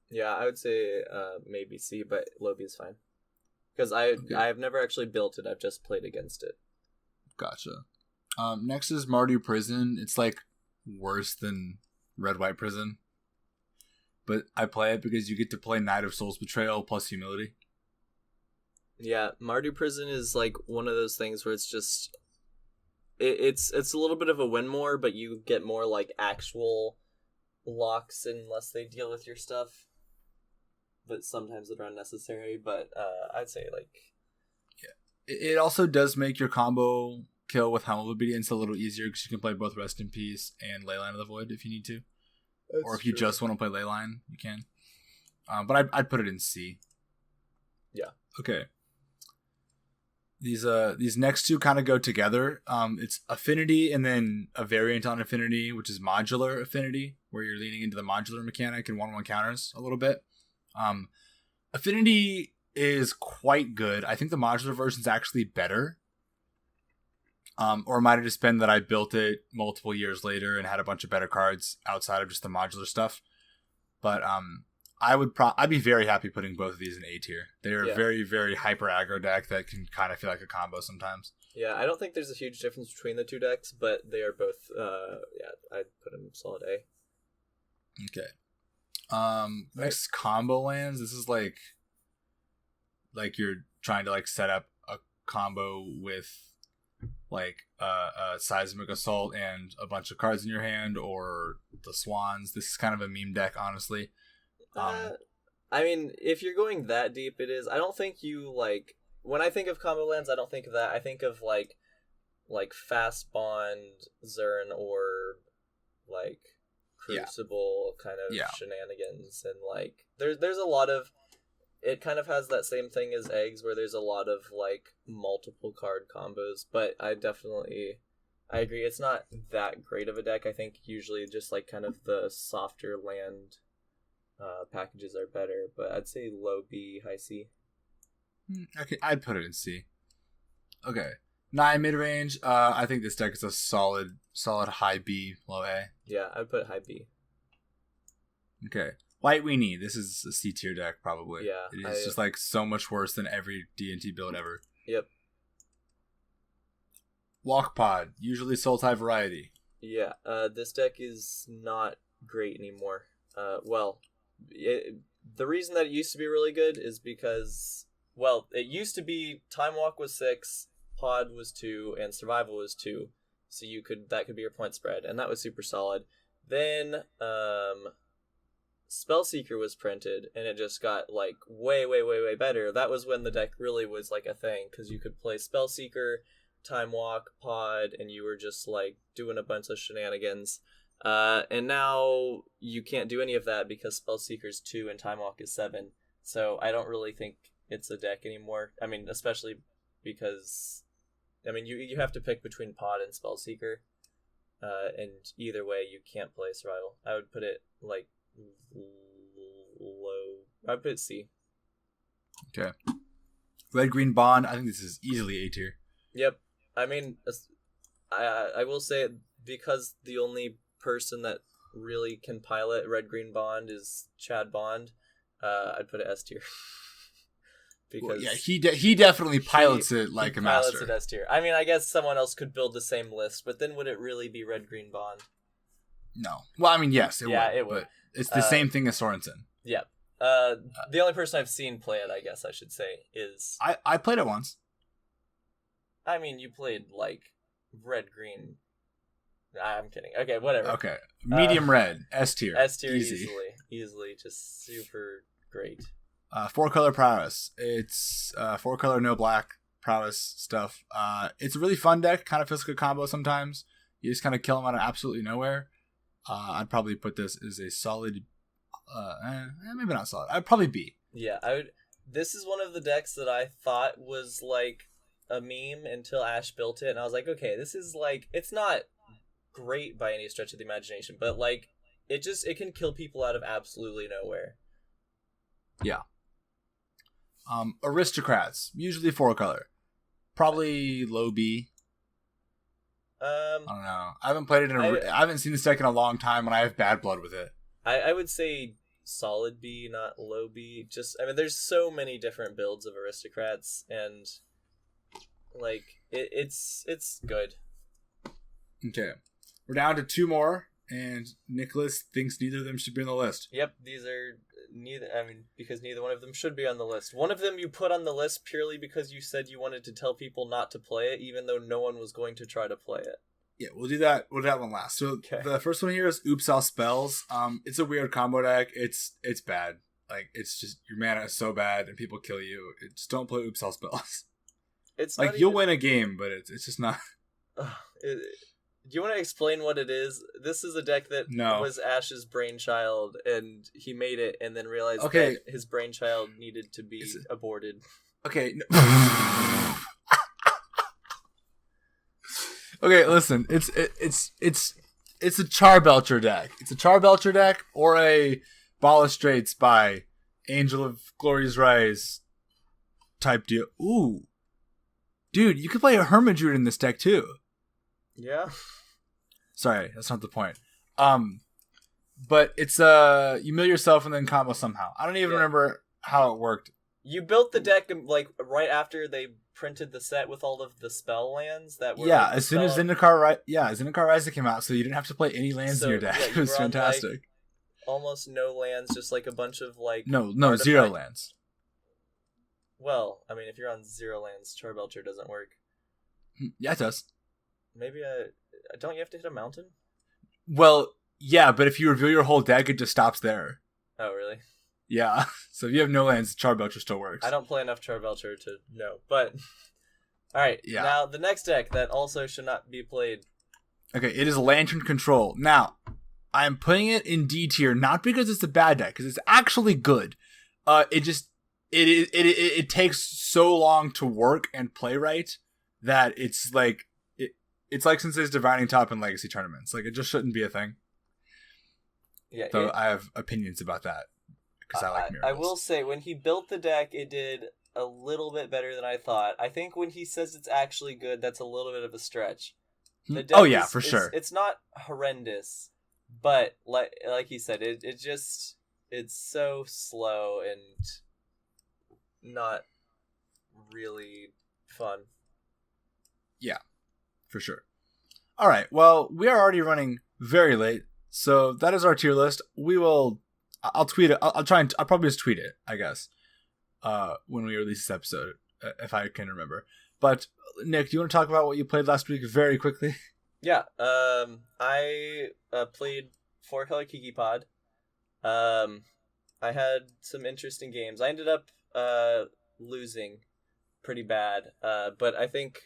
S3: Yeah, I would say maybe C, but low B is fine. Because I've never actually built it, I've just played against it.
S2: Gotcha. Next is Mardu Prison. It's like worse than Red-White Prison. But I play it because you get to play Knight of Souls Betrayal plus Humility.
S3: Yeah, Mardu Prison is like one of those things where it's just... It's a little bit of a win more, but you get more like actual locks unless they deal with your stuff. But sometimes they're unnecessary, but I'd say like...
S2: Yeah. It also does make your combo kill with Helm of Obedience a little easier because you can play both Rest in Peace and Leyline of the Void if you need to.
S3: That's
S2: or if you just want to play Leyline, you can. But I'd put it in C.
S3: Yeah.
S2: Okay. These next two kind of go together. It's Affinity and then a variant on Affinity, which is Modular Affinity, where you're leaning into the modular mechanic and 1/1 counters a little bit. Affinity is quite good. I think the modular version is actually better. Or it might have just been that I built it multiple years later and had a bunch of better cards outside of just the modular stuff. But I'd be very happy putting both of these in A tier. They're a very, very hyper aggro deck that can kind of feel like a combo sometimes.
S3: Yeah, I don't think there's a huge difference between the two decks, but they are both, I'd put them solid A.
S2: Okay. Next combo lands. This is like you're trying to like set up a combo with like Seismic Assault and a bunch of cards in your hand, or the Swans. This is kind of a meme deck, honestly.
S3: I mean, if you're going that deep, it is. I don't think you, like... When I think of combo lands, I don't think of that. I think of, like Fast Bond, Zern, or, like, Crucible kind of shenanigans. And, like, there's a lot of... It kind of has that same thing as Eggs, where there's a lot of, like, multiple card combos. But I agree. It's not that great of a deck. I think usually just, like, kind of the softer land packages are better. But I'd say low B, high C.
S2: Okay, I'd put it in C. Okay. 9 mid-range. I think this deck is a solid high B, low A.
S3: Yeah, I'd put high B.
S2: Okay. White Weenie. This is a C tier deck, probably.
S3: Yeah.
S2: It's just like so much worse than every D&T build ever.
S3: Yep.
S2: Walk Pod. Usually Sultai variety.
S3: Yeah. This deck is not great anymore. The reason that it used to be really good is because, well, it used to be Time Walk was 6, Pod was 2, and Survival was 2. So that could be your point spread, and that was super solid. Then, Spellseeker was printed, and it just got, like, way, way, way, way better. That was when the deck really was, like, a thing, because you could play Spellseeker, Time Walk, Pod, and you were just, like, doing a bunch of shenanigans. And now you can't do any of that because Spellseeker's 2 and Time Walk is 7. So I don't really think it's a deck anymore. I mean, especially because, I mean, you have to pick between Pod and Spellseeker. And either way, you can't play Survival. I would put it, like, low. I'd put it C.
S2: Okay. Red Green Bond. I think this is easily A tier.
S3: Yep. I mean, I will say it because the only person that really can pilot Red Green Bond is Chad Bond. I'd put it S tier.
S2: Because he definitely pilots it like a master.
S3: Pilots it S tier. I mean, I guess someone else could build the same list, but then would it really be Red Green Bond?
S2: No. Well, I mean, yes, it would.
S3: It would.
S2: But it's the same thing as Sorensen.
S3: Yeah. The only person I've seen play it, I guess I should say, is...
S2: I played it once.
S3: I mean, you played, like, Red Green. I'm kidding. Okay, whatever.
S2: Okay. Medium red. S tier.
S3: S tier easily. Just super great.
S2: 4-color prowess. It's 4-color no black prowess stuff. It's a really fun deck. Kind of feels like a combo sometimes. You just kind of kill them out of absolutely nowhere. I'd probably put this as a solid... maybe not solid. I'd probably B.
S3: Yeah, I would. This is one of the decks that I thought was like a meme until Ash built it, and I was like, okay, this is like, it's not great by any stretch of the imagination, but like it can kill people out of absolutely nowhere.
S2: Yeah. Aristocrats, usually 4-color, probably low B. I don't know. I haven't played it I haven't seen this deck in a long time, and I have bad blood with it.
S3: I would say solid B, not low B. I mean, there's so many different builds of Aristocrats, and like it's good.
S2: Okay, we're down to 2 more, and Nicholas thinks neither of them should be on the list.
S3: Yep, these are neither. I mean, because neither one of them should be on the list. One of them you put on the list purely because you said you wanted to tell people not to play it, even though no one was going to try to play it.
S2: Yeah, we'll do that one last. So The first one here is Oops All Spells. It's a weird combo deck. It's bad. Like, it's just, your mana is so bad and people kill you. Just don't play Oops All Spells.
S3: It's
S2: like, you'll win a game, but it's just not.
S3: Do you want to explain what it is? This is a deck that was Ash's brainchild, and he made it and then realized that his brainchild needed to be aborted.
S2: Okay. Okay, listen. It's a Charbelcher deck. It's a Charbelcher deck or a Balustrades by Angel of Glory's Rise type deal. Ooh. Dude, you could play a Hermidruid in this deck too.
S3: Yeah.
S2: Sorry, that's not the point. But it's you mill yourself and then combo somehow. I don't even remember how it worked.
S3: You built the deck like right after they printed the set with all of the spell lands that were
S2: as soon as Zendikar Rise came out, so you didn't have to play any lands in your deck. It was fantastic.
S3: Like, almost no lands, just like a bunch of like
S2: no 0 lands.
S3: Well, I mean, if you're on 0 lands, Charbelcher doesn't work.
S2: Yeah, it does.
S3: maybe don't you have to hit a mountain?
S2: Well, yeah, but if you reveal your whole deck, it just stops there.
S3: Oh, really?
S2: Yeah. So if you have no lands, Charbelcher still works.
S3: I don't play enough Charbelcher to know, but all right.
S2: Yeah.
S3: Now the next deck that also should not be played.
S2: Okay, it is Lantern Control. Now, I am putting it in D tier not because it's a bad deck, because it's actually good. It takes so long to work and play right that it's like it's like Sensei's Divining Top in Legacy tournaments. Like, it just shouldn't be a thing.
S3: Yeah.
S2: So I have opinions about that because I like miracles.
S3: I will say, when he built the deck, it did a little bit better than I thought. I think when he says it's actually good, that's a little bit of a stretch. The deck
S2: for sure.
S3: It's not horrendous, but like he said, it's so slow and not really fun.
S2: Yeah, for sure. All right. Well, we are already running very late, so that is our tier list. I'll tweet it. I'll probably just tweet it, I guess, when we release this episode, if I can remember. But Nick, do you want to talk about what you played last week very quickly?
S3: Yeah. I played 4-Color Kiki Pod. I had some interesting games. I ended up losing pretty bad, but I think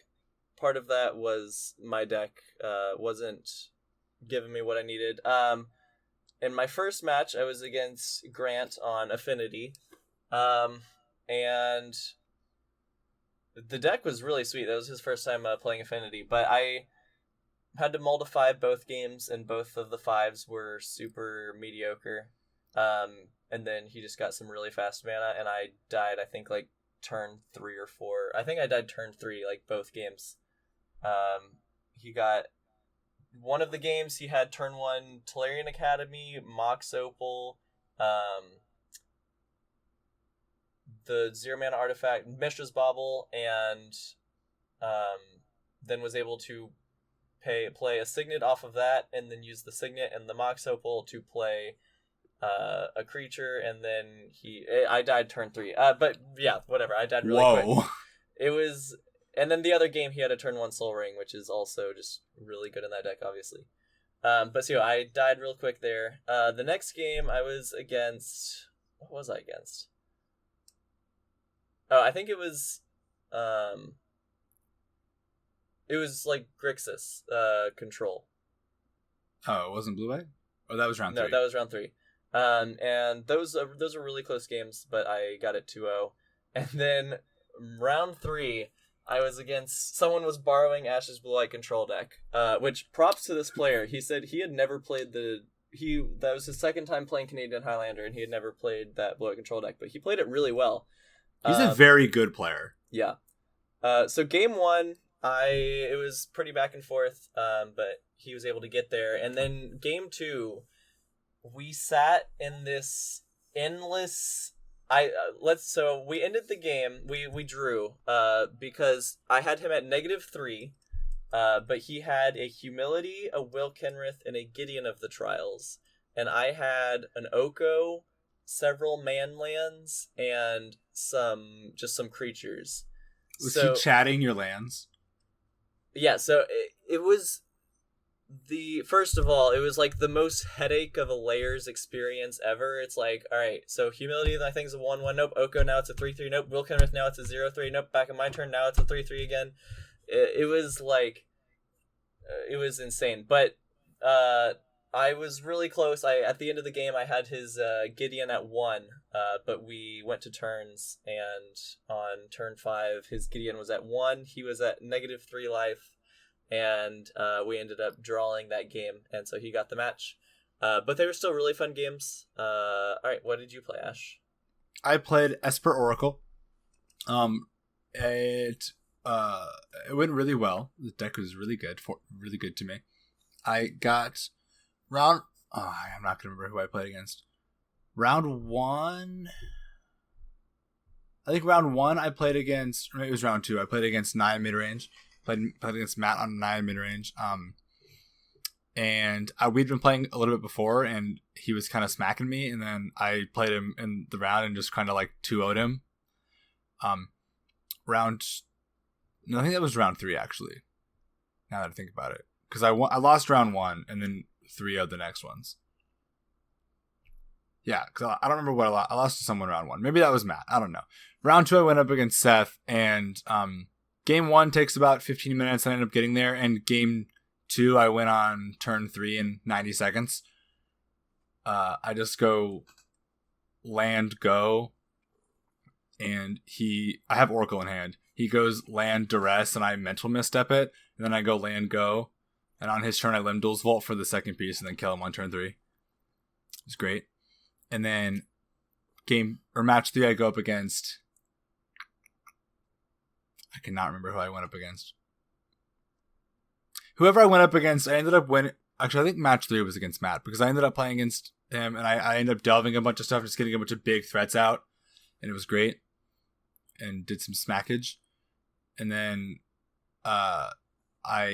S3: part of that was my deck wasn't giving me what I needed. In my first match, I was against Grant on Affinity, and the deck was really sweet. That was his first time playing Affinity, but I had to mull to 5 both games, and both of the 5s were super mediocre. And then he just got some really fast mana, and I died, I think, like, turn 3 or 4. I think I died turn 3, like, both games. He got... One of the games, he had turn 1 Tolarian Academy, Mox Opal, the 0-mana artifact, Mishra's Bauble, and then was able to play a Signet off of that, and then use the Signet and the Mox Opal to play a creature, and then I died turn 3. But yeah, whatever. I died really quick. It was, and then the other game he had a turn 1 Soul Ring, which is also just really good in that deck, obviously. But so I died real quick there. The next game I was against. What was I against? Oh, I think it was. It was like Grixis control.
S2: Oh, it wasn't Blue White? Oh, that was round 3.
S3: No, that was round 3. And those were really close games, but I got it 2-0. And then round 3, I was against someone was borrowing Ash's Blue White control deck. Which props to this player. He said he had never played that was his second time playing Canadian Highlander, and he had never played that Blue White control deck, but he played it really well.
S2: He's a very good player.
S3: Yeah. So game 1, it was pretty back and forth, but he was able to get there. And then game 2, we sat in this endless. So we ended the game. We drew. Because I had him at -3, but he had a Humility, a Will Kenrith, and a Gideon of the Trials, and I had an Oko, several man lands, and some creatures.
S2: Was he chatting your lands?
S3: Yeah, so it was first of all, it was like the most headache of a layers experience ever. It's like, all right, so Humility, I think, is a 1/1. Nope. Oko, now it's a 3/3. Nope. Will Kenrith, now it's a 0/3. Nope. Back in my turn, now it's a 3/3 again. It was like, it was insane. But I was really close. At the end of the game, I had his Gideon at 1, but we went to turns, and on turn 5, his Gideon was at 1. He was at -3 life, and we ended up drawing that game, and so he got the match. But they were still really fun games. All right, what did you play, Ash?
S2: I played Esper Oracle. It went really well. The deck was really good to me. I got I'm not gonna remember who I played against. Round 1. I think round 1 I played against. It was round 2. I played against 9 mid range. Played against Matt on 9 mid range. And we'd been playing a little bit before, and he was kind of smacking me, and then I played him in the round and just kind of like 2-0'd him. I think that was round 3 actually. Now that I think about it, because I lost round 1 and then 3 of the next ones. Yeah, because I don't remember what I lost. I lost to someone round 1. Maybe that was Matt. I don't know. Round 2, I went up against Seth, and game 1 takes about 15 minutes. I ended up getting there, and game 2, I went on turn 3 in 90 seconds. I just go land, go, and I have Oracle in hand. He goes land, duress, and I mental misstep it, and then I go land, go, and on his turn, I limb duels vault for the second piece, and then kill him on turn 3. It's great. And then match 3, I go up against. I cannot remember who I went up against. Whoever I went up against, I ended up winning. Actually, I think match 3 was against Matt because I ended up playing against him, and I ended up delving a bunch of stuff, just getting a bunch of big threats out, and it was great. And did some smackage, and then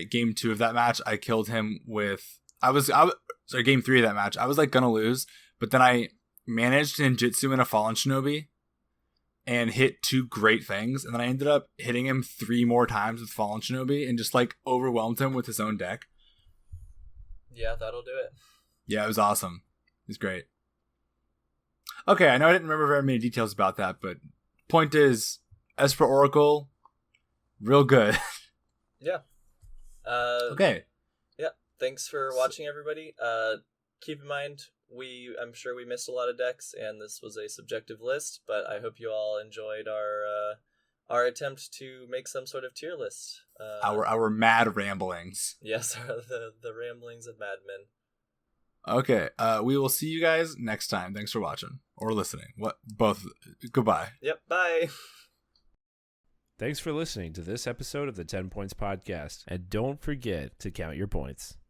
S2: game 2 of that match, I killed him with. Sorry, game 3 of that match, I was like gonna lose, but then I managed ninjutsu in a fallen shinobi and hit 2 great things, and then I ended up hitting him 3 more times with fallen shinobi and just like overwhelmed him with his own deck.
S3: Yeah, that'll do it.
S2: Yeah, it was awesome. It was great. Okay, I know I didn't remember very many details about that, but point is, as for Oracle, real good.
S3: Yeah.
S2: Okay.
S3: Yeah. Thanks for watching, everybody. Keep in mind, I'm sure we missed a lot of decks, and this was a subjective list, but I hope you all enjoyed our attempt to make some sort of tier list.
S2: Our mad ramblings.
S3: Yes, the ramblings of madmen.
S2: Okay, we will see you guys next time. Thanks for watching or listening. Both. Goodbye.
S3: Yep, bye.
S1: Thanks for listening to this episode of the 10 Points Podcast, and don't forget to count your points.